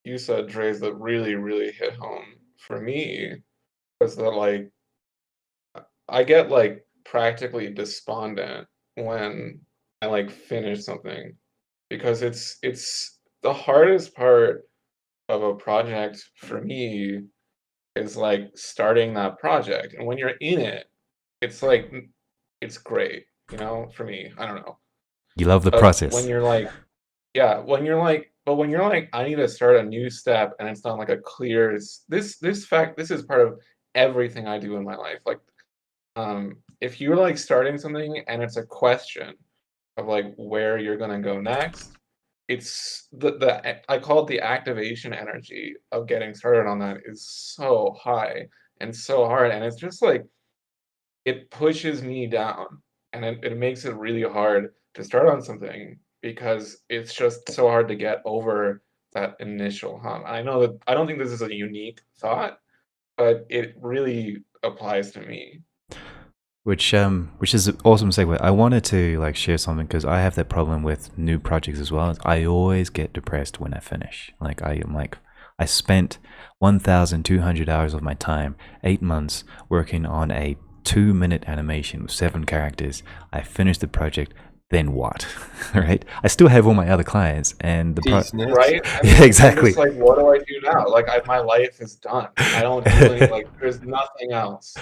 you said, Dre's, that really, really hit home for me was that, like, I get, like, practically despondent when I, like, finish something, because it's the hardest part of a project for me is, like, starting that project. And when you're in it, it's like, it's great, for me. I don't know. You love the process. When you're like, I need to start a new step, and it's not like a clear, this is part of everything I do in my life. Like, if you're like starting something and it's a question of like where you're gonna go next, it's I call it the activation energy of getting started on that is so high and so hard, and it's just like, it pushes me down, and it makes it really hard to start on something because it's just so hard to get over that initial hump. I know that I don't think this is a unique thought, but it really applies to me. Which is an awesome segue. I wanted to like share something because I have that problem with new projects as well. I always get depressed when I finish. Like I spent 1,200 hours of my time, 8 months, working on a 2-minute animation with 7 characters. I finished the project. Then what? Right? I still have all my other clients and right? Yeah, exactly. It's like, what do I do now? Like, my life is done. I don't do anything. Like, there's nothing else.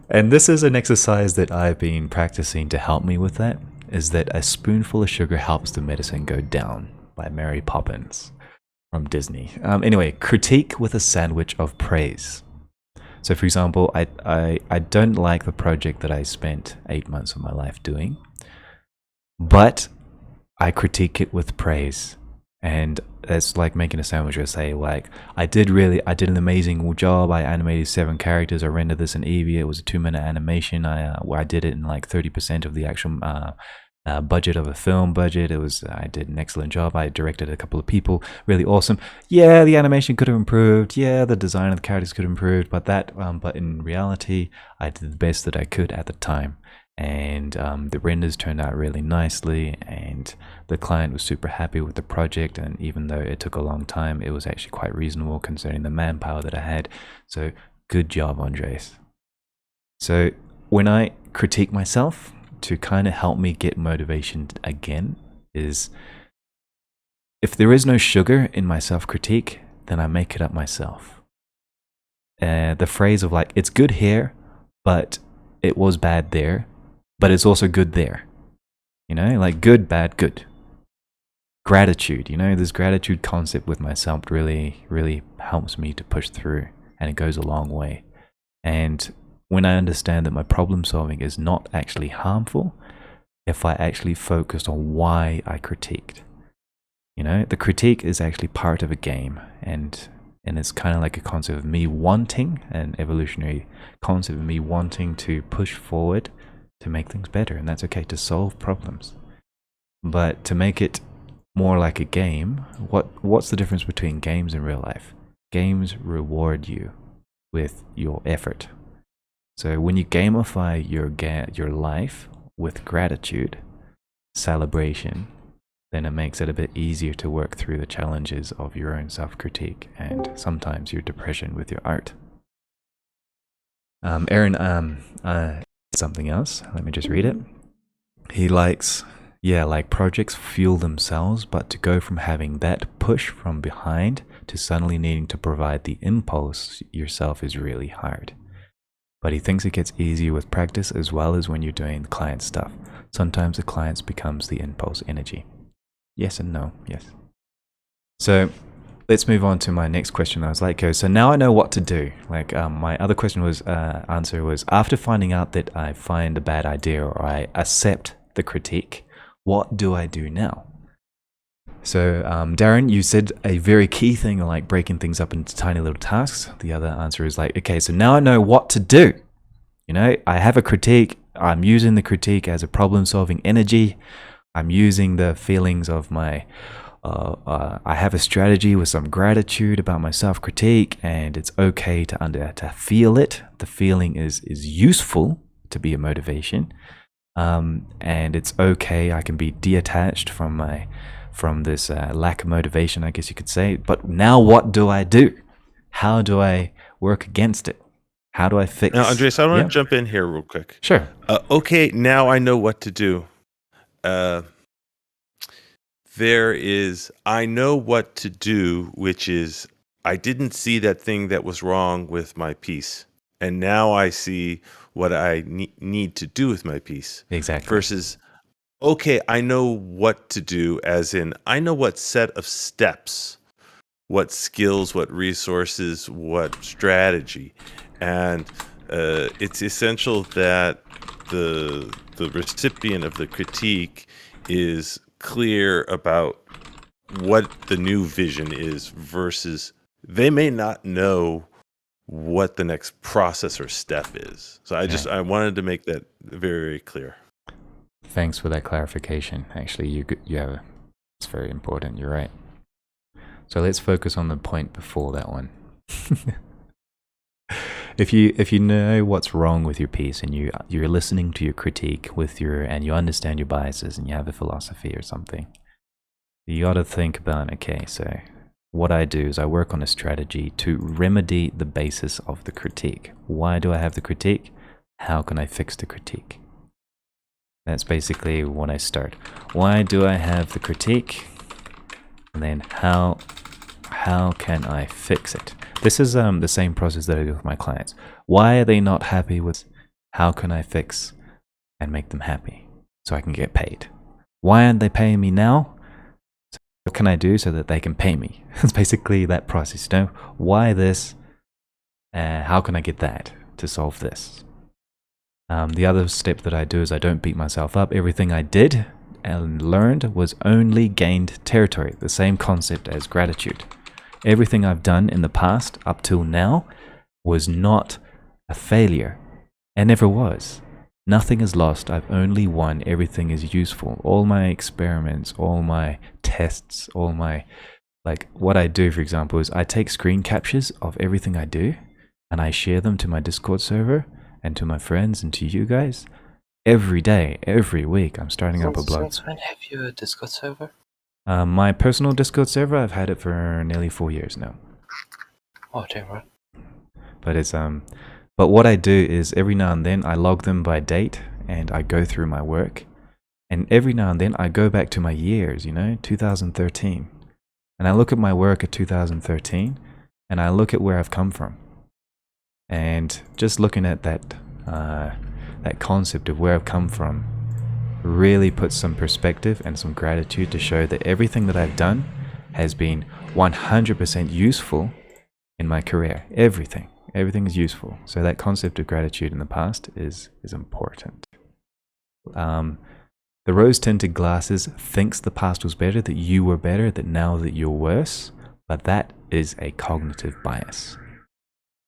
And this is an exercise that I've been practicing to help me with that, is that a spoonful of sugar helps the medicine go down by Mary Poppins from Disney. Anyway, critique with a sandwich of praise. So for example, I don't like the project that I spent 8 months of my life doing, but I critique it with praise. And that's like making a sandwich. I say like, I did an amazing job. I animated 7 characters. I rendered this in Eevee. It was a 2-minute animation. I did it in like 30% of the actual budget of a film budget. I did an excellent job. I directed a couple of people. Really awesome. Yeah, the animation could have improved. Yeah, the design of the characters could have improved. But in reality, I did the best that I could at the time. And the renders turned out really nicely, and the client was super happy with the project. And even though it took a long time, it was actually quite reasonable considering the manpower that I had. So good job, Andres. So when I critique myself, to kind of help me get motivation again, is if there is no sugar in my self-critique, then I make it up myself. The phrase of like, it's good here, but it was bad there, but it's also good there. Like good, bad, good. Gratitude, this gratitude concept with myself really, really helps me to push through, and it goes a long way. And when I understand that my problem solving is not actually harmful, if I actually focused on why I critiqued. The critique is actually part of a game, and it's kind of like a concept of me wanting, an evolutionary concept of me wanting to push forward to make things better, and that's okay, to solve problems. But to make it more like a game, what's the difference between games and real life? Games reward you with your effort. So when you gamify your life with gratitude, celebration, then it makes it a bit easier to work through the challenges of your own self-critique and sometimes your depression with your art. Erin, something else. Let me just read it. He likes, like projects fuel themselves, but to go from having that push from behind to suddenly needing to provide the impulse yourself is really hard. But he thinks it gets easier with practice as well as when you're doing the client stuff. Sometimes the clients becomes the impulse energy. Yes and no, yes. So let's move on to my next question. I was like, okay, so now I know what to do. Like my other question was, answer was, after finding out that I find a bad idea or I accept the critique, what do I do now? So Darren, you said a very key thing, like breaking things up into tiny little tasks. The other answer is like, okay, so now I know what to do. You know, I have a critique. I'm using the critique as a problem-solving energy. I'm using the feelings of my, I have a strategy with some gratitude about my self-critique, and it's okay to feel it. The feeling is useful to be a motivation. And it's okay. I can be detached from this lack of motivation, I guess you could say. But now what do I do? How do I work against it? How do I fix? Now, Andreas, I want to jump in here real quick. Sure. Okay, now I know what to do. I know what to do, which is I didn't see that thing that was wrong with my piece. And now I see what I need to do with my piece. Exactly. Versus, okay, I know what to do, as in I know what set of steps, what skills, what resources, what strategy. And it's essential that the recipient of the critique is clear about what the new vision is, versus they may not know what the next process or step is. So I wanted to make that very, very clear. Thanks for that clarification. Actually, it's very important. You're right. So let's focus on the point before that one. If you know what's wrong with your piece and you're listening to your critique and you understand your biases and you have a philosophy or something, you got to think about, okay, so what I do is I work on a strategy to remedy the basis of the critique. Why do I have the critique? How can I fix the critique? That's basically what I start. Why do I have the critique? And then how can I fix it? This is the same process that I do with my clients. Why are they not happy with? How can I fix and make them happy so I can get paid? Why aren't they paying me now? So what can I do so that they can pay me? It's basically that process. You know, why this? How can I get that to solve this? The other step that I do is I don't beat myself up. Everything I did and learned was only gained territory. The same concept as gratitude. Everything I've done in the past up till now was not a failure. It never was. Nothing is lost. I've only won. Everything is useful. All my experiments, all my tests, what I do, for example, is I take screen captures of everything I do and I share them to my Discord server and to my friends and to you guys. Every day, every week, I'm starting up a blog. Since when have you a Discord server? My personal Discord server, I've had it for nearly 4 years now. Oh, damn right. But what I do is every now and then I log them by date and I go through my work. And every now and then I go back to my years, 2013. And I look at my work at 2013 and I look at where I've come from. And just looking at that concept of where I've come from really puts some perspective and some gratitude to show that everything that I've done has been 100% useful in my career. Everything is useful. So that concept of gratitude in the past is important. The rose-tinted glasses thinks the past was better, that you were better, that now that you're worse, but that is a cognitive bias.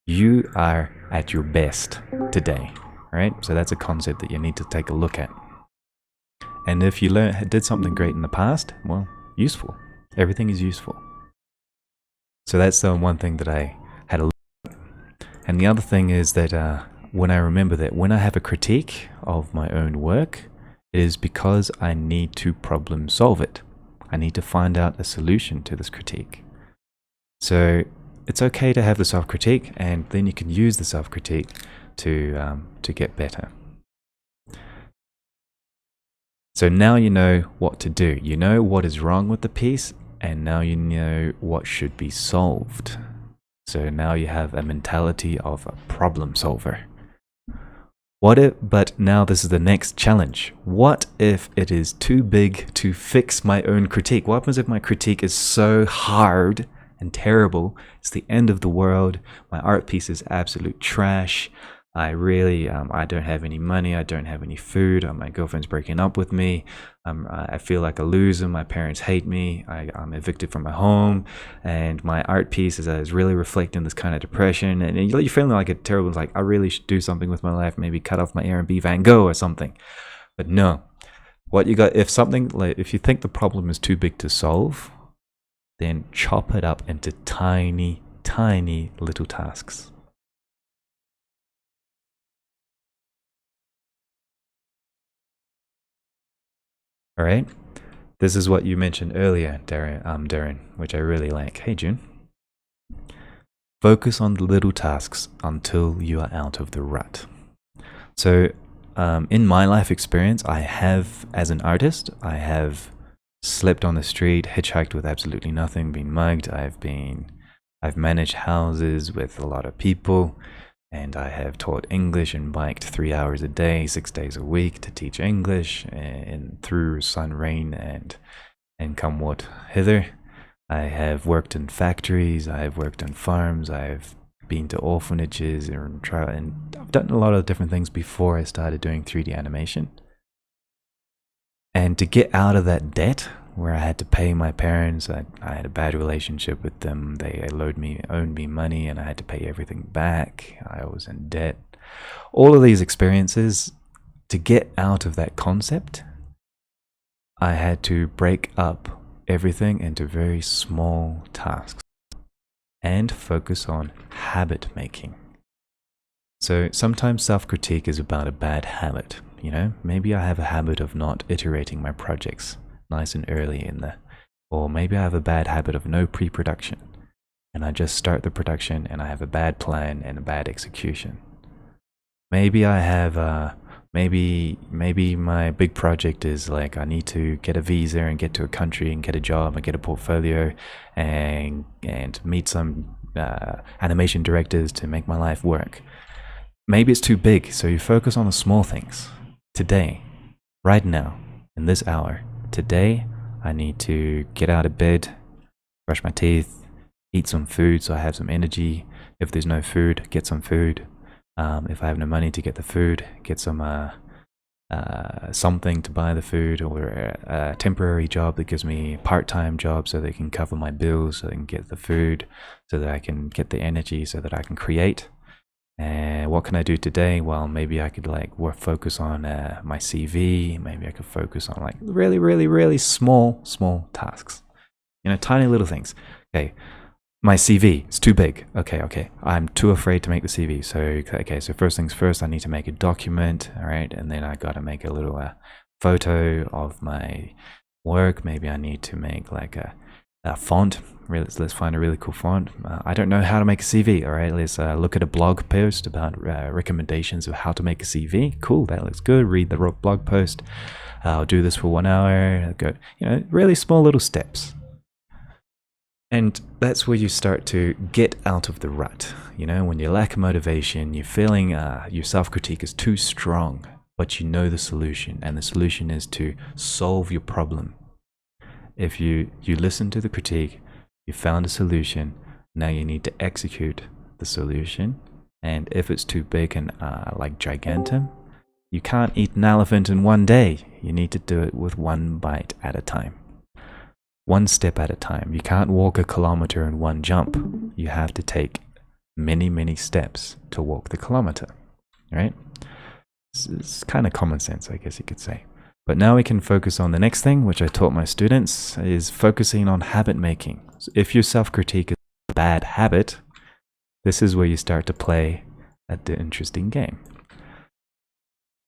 You are at your best today, right? So that's a concept that you need to take a look at. And if you did something great in the past, well, useful. Everything is useful. So that's the one thing that I had a look at. And the other thing is that when I remember that when I have a critique of my own work, it is because I need to problem solve it. I need to find out a solution to this critique. So it's okay to have the self-critique, and then you can use the self-critique to get better. So now you know what to do. You know what is wrong with the piece, and now you know what should be solved. So now you have a mentality of a problem solver. But now this is the next challenge. What if it is too big to fix my own critique? What happens if my critique is so hard and terrible? It's the end of the world. My art piece is absolute trash. I don't have any money. I don't have any food. My girlfriend's breaking up with me. I feel like a loser. My parents hate me. I'm evicted from my home, and my art piece is really reflecting this kind of depression. And you're feeling like a terrible. Like, I really should do something with my life. Maybe cut off my Airbnb Van Gogh or something. But no, what you got? If you think the problem is too big to solve, then chop it up into tiny, tiny little tasks. All right, this is what you mentioned earlier, Darren, which I really like. Hey, June. Focus on the little tasks until you are out of the rut. So, in my life experience, as an artist, I have slept on the street, hitchhiked with absolutely nothing, been mugged. I've managed houses with a lot of people. And I have taught English and biked 3 hours a day, 6 days a week to teach English, and through sun, rain, and come what hither. I have worked in factories, I have worked on farms, I've been to orphanages, and I've done a lot of different things before I started doing 3D animation. And to get out of that debt, where I had to pay my parents, I had a bad relationship with them, they owed me money, and I had to pay everything back, I was in debt. All of these experiences, to get out of that concept, I had to break up everything into very small tasks and focus on habit making. So sometimes self-critique is about a bad habit. Maybe I have a habit of not iterating my projects nice and early or maybe I have a bad habit of no pre-production, and I just start the production and I have a bad plan and a bad execution. Maybe I have maybe my big project is like I need to get a visa and get to a country and get a job and get a portfolio and meet some animation directors to make my life work. Maybe it's too big, so you focus on the small things. Today, right now, in this hour, today, I need to get out of bed, brush my teeth, eat some food so I have some energy. If there's no food, get some food. If I have no money to get the food, get some something to buy the food, or a temporary job that gives me a part-time job so they can cover my bills, so I can get the food, so that I can get the energy, so that I can create. And what can I do today? Well, maybe I could focus on my CV. Maybe I could focus on really, really, really small tasks. Tiny little things. Okay, my CV is too big. Okay. I'm too afraid to make the CV. So first things first, I need to make a document. All right, and then I got to make a little photo of my work. Maybe I need to make a font. Let's find a really cool font. I don't know how to make a CV. All right, let's look at a blog post about recommendations of how to make a CV. Cool, that looks good. Read the blog post. I'll do this for 1 hour. Go, really small little steps. And that's where you start to get out of the rut. When you lack motivation, you're feeling your self-critique is too strong, but you know the solution, and the solution is to solve your problem. If you listen to the critique, you found a solution, now you need to execute the solution. And if it's too big and like gigantum, you can't eat an elephant in one day. You need to do it with one bite at a time. One step at a time. You can't walk a kilometer in one jump. You have to take many, many steps to walk the kilometer, right? It's kind of common sense, I guess you could say. But now we can focus on the next thing, which I taught my students, is focusing on habit making. So if your self-critique is a bad habit, this is where you start to play at the interesting game.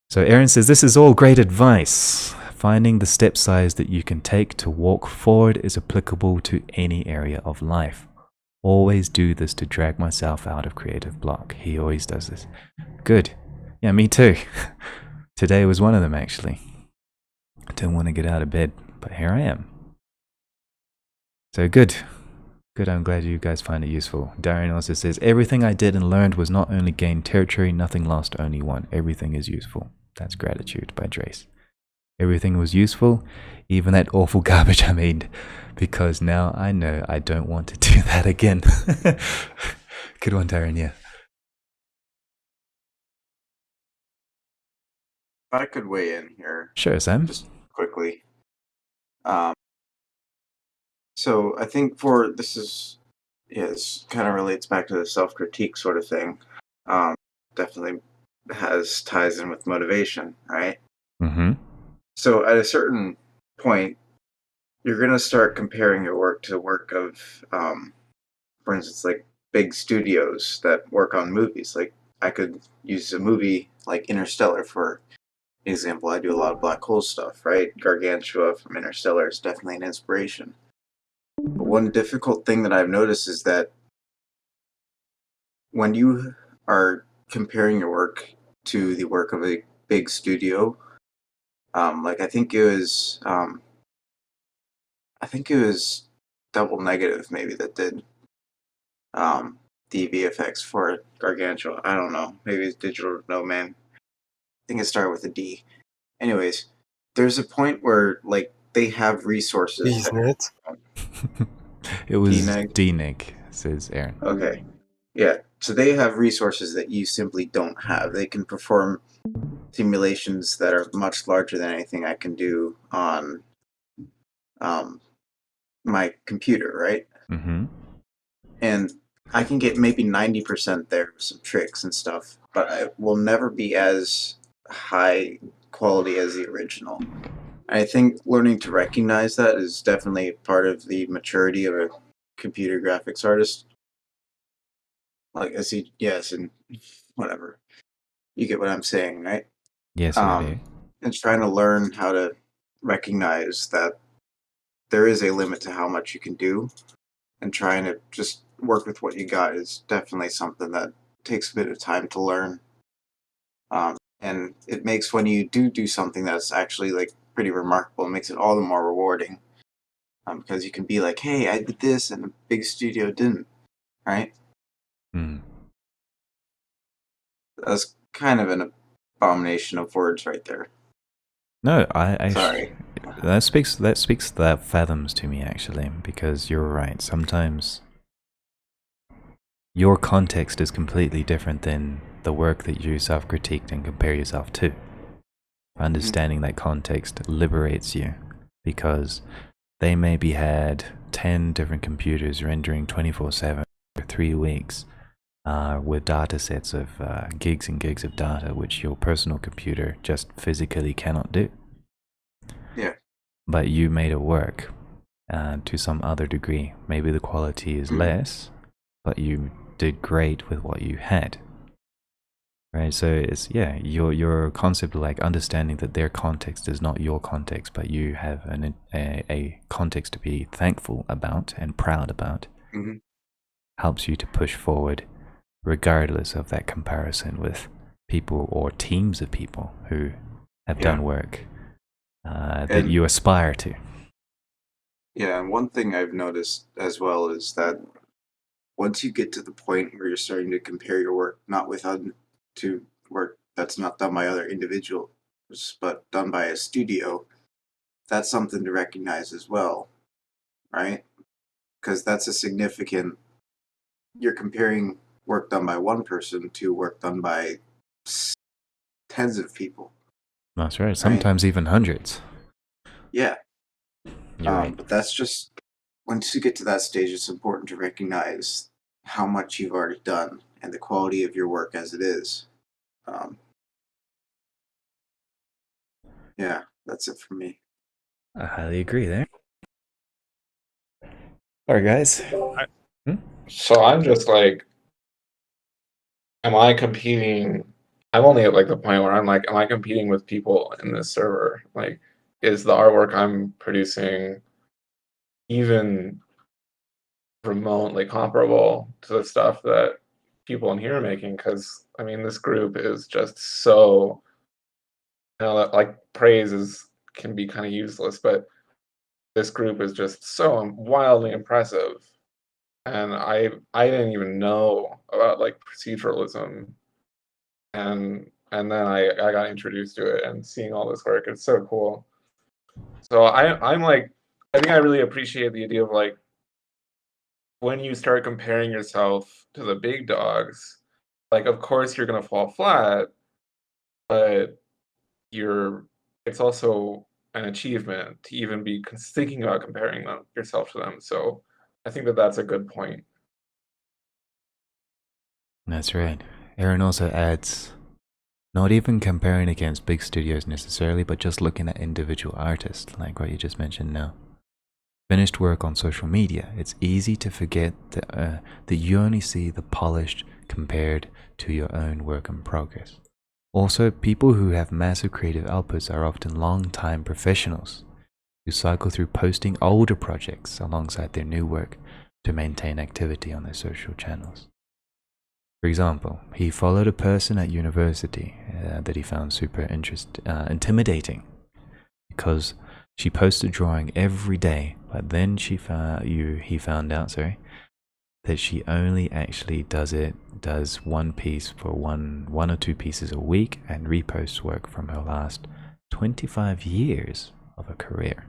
So Erin says, this is all great advice. Finding the step size that you can take to walk forward is applicable to any area of life. Always do this to drag myself out of creative block. He always does this. Good. Yeah, me too. Today was one of them, actually. I didn't want to get out of bed, but here I am. So good. Good, I'm glad you guys find it useful. Darren also says, everything I did and learned was not only gain territory, nothing lost, only won. Everything is useful. That's gratitude by Drace. Everything was useful, even that awful garbage I made, because now I know I don't want to do that again. Good one, Darren, yeah. If I could weigh in here. Sure, Sam. Just quickly. So I think this kind of relates back to the self-critique sort of thing. Definitely ties in with motivation, right? Mm-hmm. So at a certain point, you're going to start comparing your work to work of, for instance, like big studios that work on movies. Like I could use a movie like Interstellar for example. I do a lot of black hole stuff, right? Gargantua from Interstellar is definitely an inspiration. But one difficult thing that I've noticed is that when you are comparing your work to the work of a big studio, like I think it was Double Negative maybe that did the VFX for Gargantua. I don't know. Maybe it's Digital Nomad. I think it started with a D. Anyways, there's a point where like they have resources. Isn't it? It was D-Neg? D-Neg, says Erin. Okay. Yeah. So they have resources that you simply don't have. They can perform simulations that are much larger than anything I can do on my computer, right? Mm-hmm. And I can get maybe 90% there with some tricks and stuff, but it will never be as high quality as the original. I think learning to recognize that is definitely part of the maturity of a computer graphics artist. Like I see, yes, and whatever. You get what I'm saying, right? Yes, I do. And trying to learn how to recognize that there is a limit to how much you can do, and trying to just work with what you got is definitely something that takes a bit of time to learn. And it makes when you do something that's actually like pretty remarkable, it makes it all the more rewarding. Because you can be like, hey, I did this and a big studio didn't, right? Mm. That's kind of an abomination of words right there. No, I Sorry. that fathoms to me actually, because you're right. Sometimes your context is completely different than the work that you self-critiqued and compare yourself to. Understanding that context liberates you, because they maybe had 10 different computers rendering 24/7 for 3 weeks with data sets of gigs and gigs of data, which your personal computer just physically cannot do. Yeah. But you made it work to some other degree. Maybe the quality is less, but you did great with what you had. Right, so it's your concept of like understanding that their context is not your context, but you have a context to be thankful about and proud about, helps you to push forward, regardless of that comparison with people or teams of people who have done work that you aspire to. Yeah, and one thing I've noticed as well is that once you get to the point where you're starting to compare your work not with to work that's not done by other individuals, but done by a studio, that's something to recognize as well, right? Because that's a significant. You're comparing work done by one person to work done by tens of people. That's right. Sometimes even hundreds. Yeah. You're right. But that's just once you get to that stage, it's important to recognize how much you've already done and the quality of your work as it is. Yeah, that's it for me. I highly agree there. All right, guys. So I'm just like, am I competing? I'm only at like the point where I'm like, am I competing with people in this server? Like, is the artwork I'm producing even remotely comparable to the stuff that people in here are making? Because I mean, this group is just so, like praise can be kind of useless, but this group is just so wildly impressive. And I didn't even know about like proceduralism, and then I got introduced to it, and seeing all this work, it's so cool. So I'm like, I think I really appreciate the idea of like, when you start comparing yourself to the big dogs, like of course you're gonna fall flat, but it's also an achievement to even be thinking about comparing yourself to them. So I think that that's a good point. That's right. Erin also adds, not even comparing against big studios necessarily, but just looking at individual artists, like what you just mentioned now. Finished work on social media, it's easy to forget that you only see the polished compared to your own work in progress. Also, people who have massive creative outputs are often long-time professionals who cycle through posting older projects alongside their new work to maintain activity on their social channels. For example, he followed a person at university that he found super intimidating because she posted drawing every day, but then he found out that she only actually does one piece for one or two pieces a week and reposts work from her last 25 years of a career.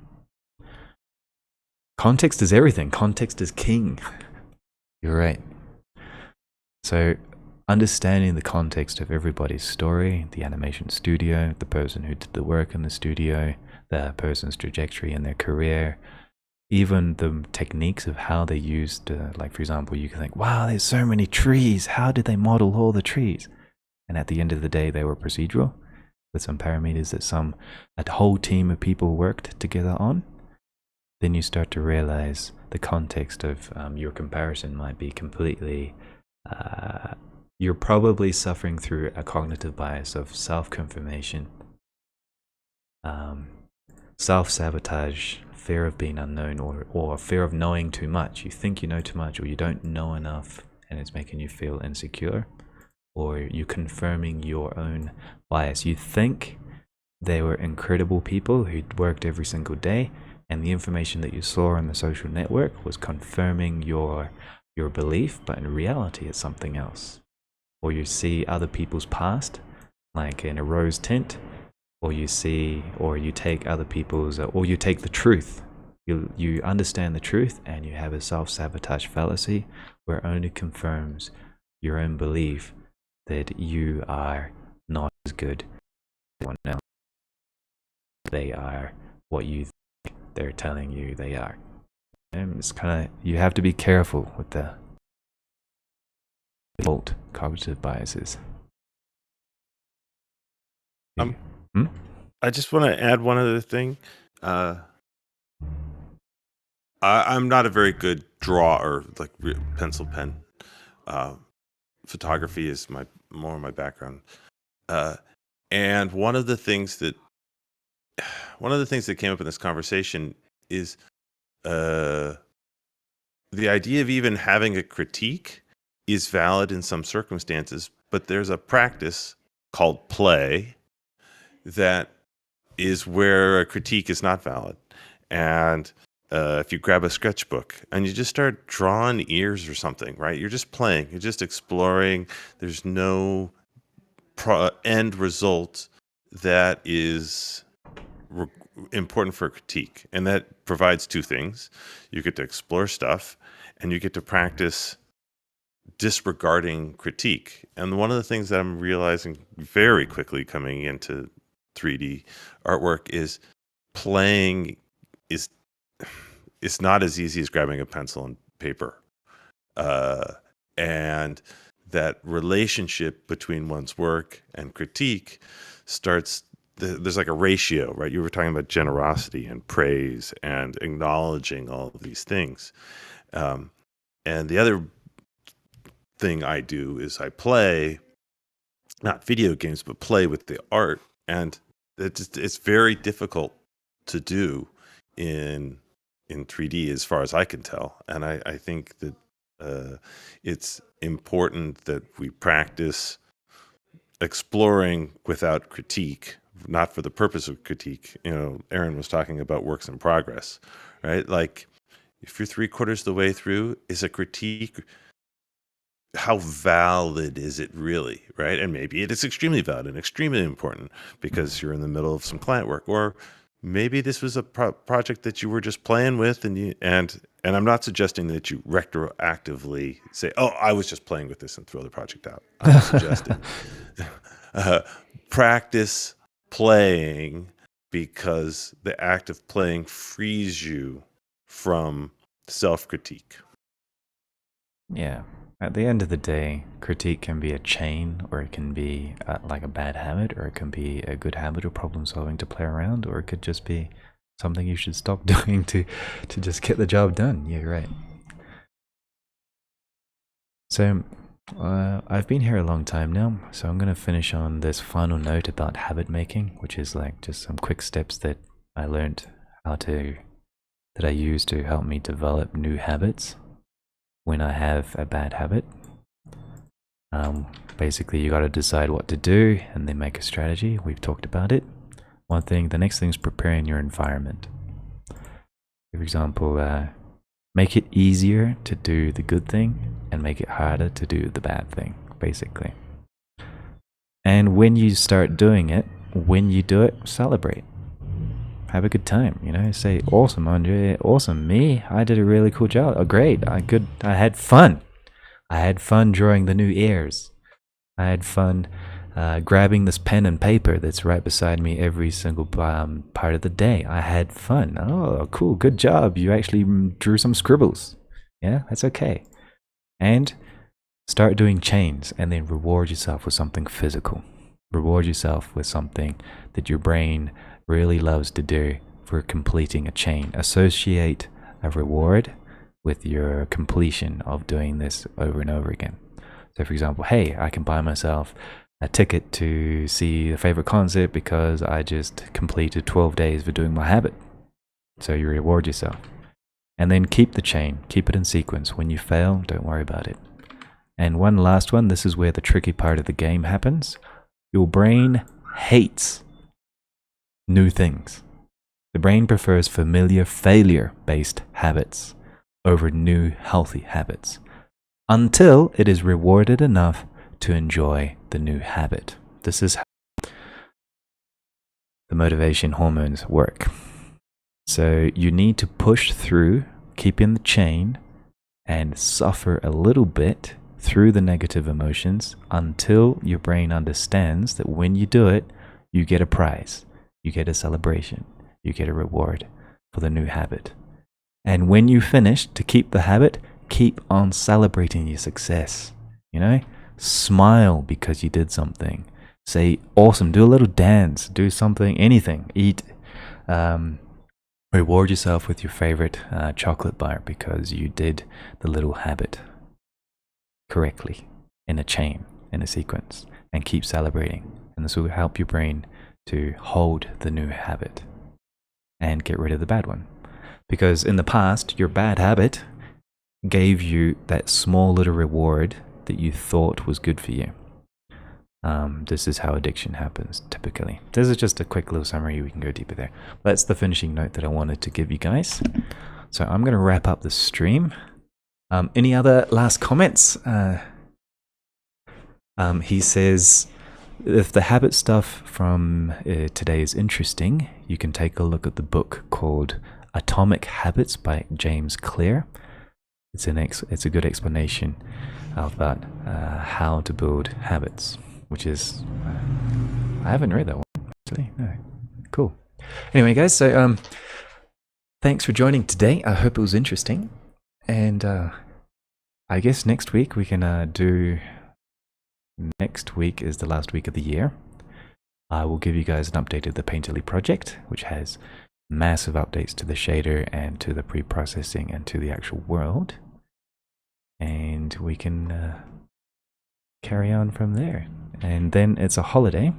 Context is everything. Context is king. You're right. So understanding the context of everybody's story, the animation studio, the person who did the work in the studio, the person's trajectory in their career, even the techniques of how they used, like for example, you can think, wow, there's so many trees. How did they model all the trees? And at the end of the day, they were procedural with some parameters that a whole team of people worked together on. Then you start to realize the context of your comparison might be completely, you're probably suffering through a cognitive bias of self-confirmation, self-sabotage, fear of being unknown, or fear of knowing too much. You think you know too much, or you don't know enough, and it's making you feel insecure, or you're confirming your own bias. You think they were incredible people who worked every single day, and the information that you saw on the social network was confirming your belief, but in reality it's something else. Or you see other people's past, like in a rose tint, or you take other people's, or you take the truth. You understand the truth, and you have a self-sabotage fallacy where it only confirms your own belief that you are not as good as anyone else. They are what you think they're telling you they are. And it's kind of, you have to be careful with the default cognitive biases. I just want to add one other thing. I'm not a very good drawer, like pencil pen. Photography is more my background. And one of the things that came up in this conversation is the idea of even having a critique is valid in some circumstances, but there's a practice called play that is where a critique is not valid. And if you grab a sketchbook and you just start drawing ears or something, right? You're just playing, you're just exploring. There's no end result that is important for a critique. And that provides two things. You get to explore stuff, and you get to practice disregarding critique. And one of the things that I'm realizing very quickly coming into 3D artwork is playing is not as easy as grabbing a pencil and paper. And that relationship between one's work and critique starts, there's like a ratio, right? You were talking about generosity and praise and acknowledging all of these things. And the other thing I do is I play, not video games, but play with the art. And it's very difficult to do in 3D as far as I can tell. And I think that it's important that we practice exploring without critique, not for the purpose of critique. Erin was talking about works in progress, right? Like, if you're 3/4 the way through, is a critique, how valid is it really, right? And maybe it is extremely valid and extremely important because you're in the middle of some client work, or maybe this was a project that you were just playing with, and I'm not suggesting that you retroactively say, "Oh, I was just playing with this," and throw the project out. I'm suggesting practice playing, because the act of playing frees you from self-critique. Yeah. At the end of the day, critique can be a chain, or it can be like a bad habit, or it can be a good habit or problem solving to play around, or it could just be something you should stop doing to just get the job done. Yeah, right. So I've been here a long time now, so I'm going to finish on this final note about habit making, which is like just some quick steps that I learned that I use to help me develop new habits when I have a bad habit. Basically, you got to decide what to do and then make a strategy. We've talked about it. The next thing is preparing your environment. For example, make it easier to do the good thing and make it harder to do the bad thing, basically. And when you start doing it, when you do it, celebrate. Have a good time, say, "Awesome, Andre, awesome, me, I did a really cool job. Oh, great, I had fun. I had fun drawing the new ears. I had fun grabbing this pen and paper that's right beside me every single part of the day. I had fun. Oh, cool, good job. You actually drew some scribbles. Yeah, that's okay." And start doing chains, and then reward yourself with something physical. Reward yourself with something that your brain really loves to do for completing a chain. Associate a reward with your completion of doing this over and over again. So for example, hey, I can buy myself a ticket to see a favorite concert because I just completed 12 days for doing my habit. So you reward yourself. And then keep the chain, keep it in sequence. When you fail, don't worry about it. And one last one, this is where the tricky part of the game happens. Your brain hates new things. The brain prefers familiar failure-based habits over new healthy habits until it is rewarded enough to enjoy the new habit. This is how the motivation hormones work. So you need to push through, keep in the chain, and suffer a little bit through the negative emotions until your brain understands that when you do it, you get a prize, you get a celebration, you get a reward for the new habit. And when you finish, to keep the habit, keep on celebrating your success. Smile because you did something. Say, awesome, do a little dance, do something, anything, eat. Reward yourself with your favorite chocolate bar because you did the little habit correctly in a chain, in a sequence, and keep celebrating. And this will help your brain to hold the new habit and get rid of the bad one. Because in the past, your bad habit gave you that small little reward that you thought was good for you. This is how addiction happens, typically. This is just a quick little summary. We can go deeper there. That's the finishing note that I wanted to give you guys. So I'm going to wrap up the stream. Any other last comments? He says, if the habit stuff from today is interesting, you can take a look at the book called Atomic Habits by James Clear. It's a good explanation about how to build habits, which is, I haven't read that one, actually. No. Cool. Anyway, guys, so thanks for joining today. I hope it was interesting. And I guess next week we can do... Next week is the last week of the year. I will give you guys an update of the Painterly project, which has massive updates to the shader and to the pre-processing and to the actual world. And we can carry on from there. And then it's a holiday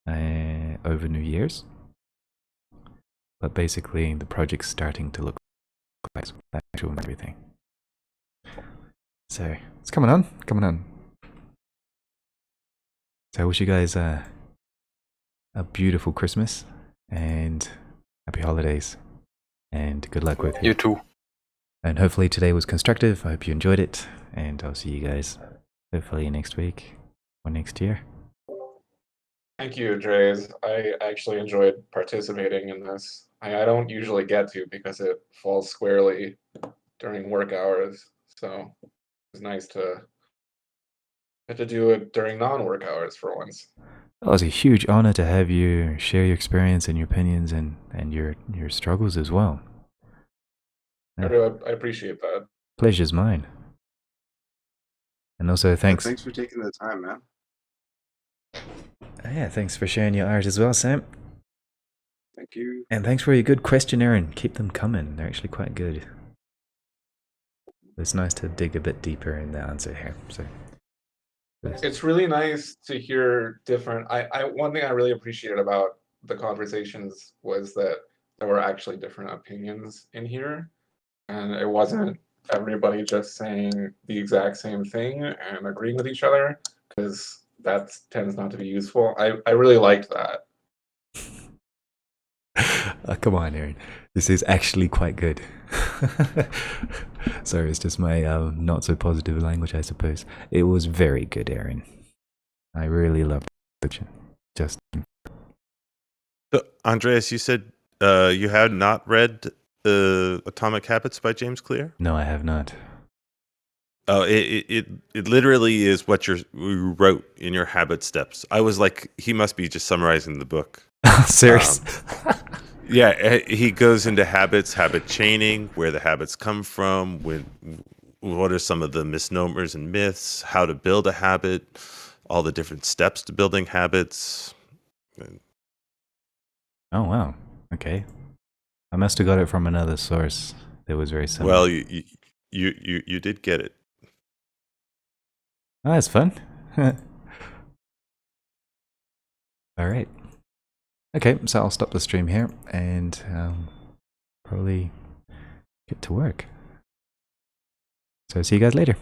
over New Year's. but basically the project's starting to look like actual everything. So it's coming on, coming on. So I wish you guys a beautiful Christmas and happy holidays and good luck with You it. too. And hopefully today was constructive. I hope you enjoyed it, and I'll see you guys hopefully next week or next year. Thank you, Dre's. I actually enjoyed participating in this. I don't usually get to because it falls squarely during work hours. So it's nice to get to do it during non-work hours for once. It was a huge honor to have you share your experience and your opinions and your struggles as well. I appreciate that. Pleasure's mine. And also thanks. Thanks for taking the time, man. Yeah, thanks for sharing your art as well, Sam. Thank you. And thanks for your good question, Erin. Keep them coming. They're actually quite good. It's nice to dig a bit deeper in the answer here. So it's really nice to hear different. One thing I really appreciated about the conversations was that there were actually different opinions in here, and it wasn't everybody just saying the exact same thing and agreeing with each other, because that tends not to be useful. I really liked that. come on, Erin. This is actually quite good. Sorry, it's just my not so positive language, I suppose. It was very good, Erin. I really loved it. Just. So, Andreas, you said you had not read Atomic Habits by James Clear? No, I have not. Oh, it literally is what you wrote in your habit steps. I was like, he must be just summarizing the book. Serious? Yeah, he goes into habits, habit chaining, where the habits come from, what are some of the misnomers and myths, how to build a habit, all the different steps to building habits. Oh, wow. Okay. I must have got it from another source that was very similar. Well, you did get it. Oh, that's fun. All right. Okay, so I'll stop the stream here and probably get to work. So see you guys later.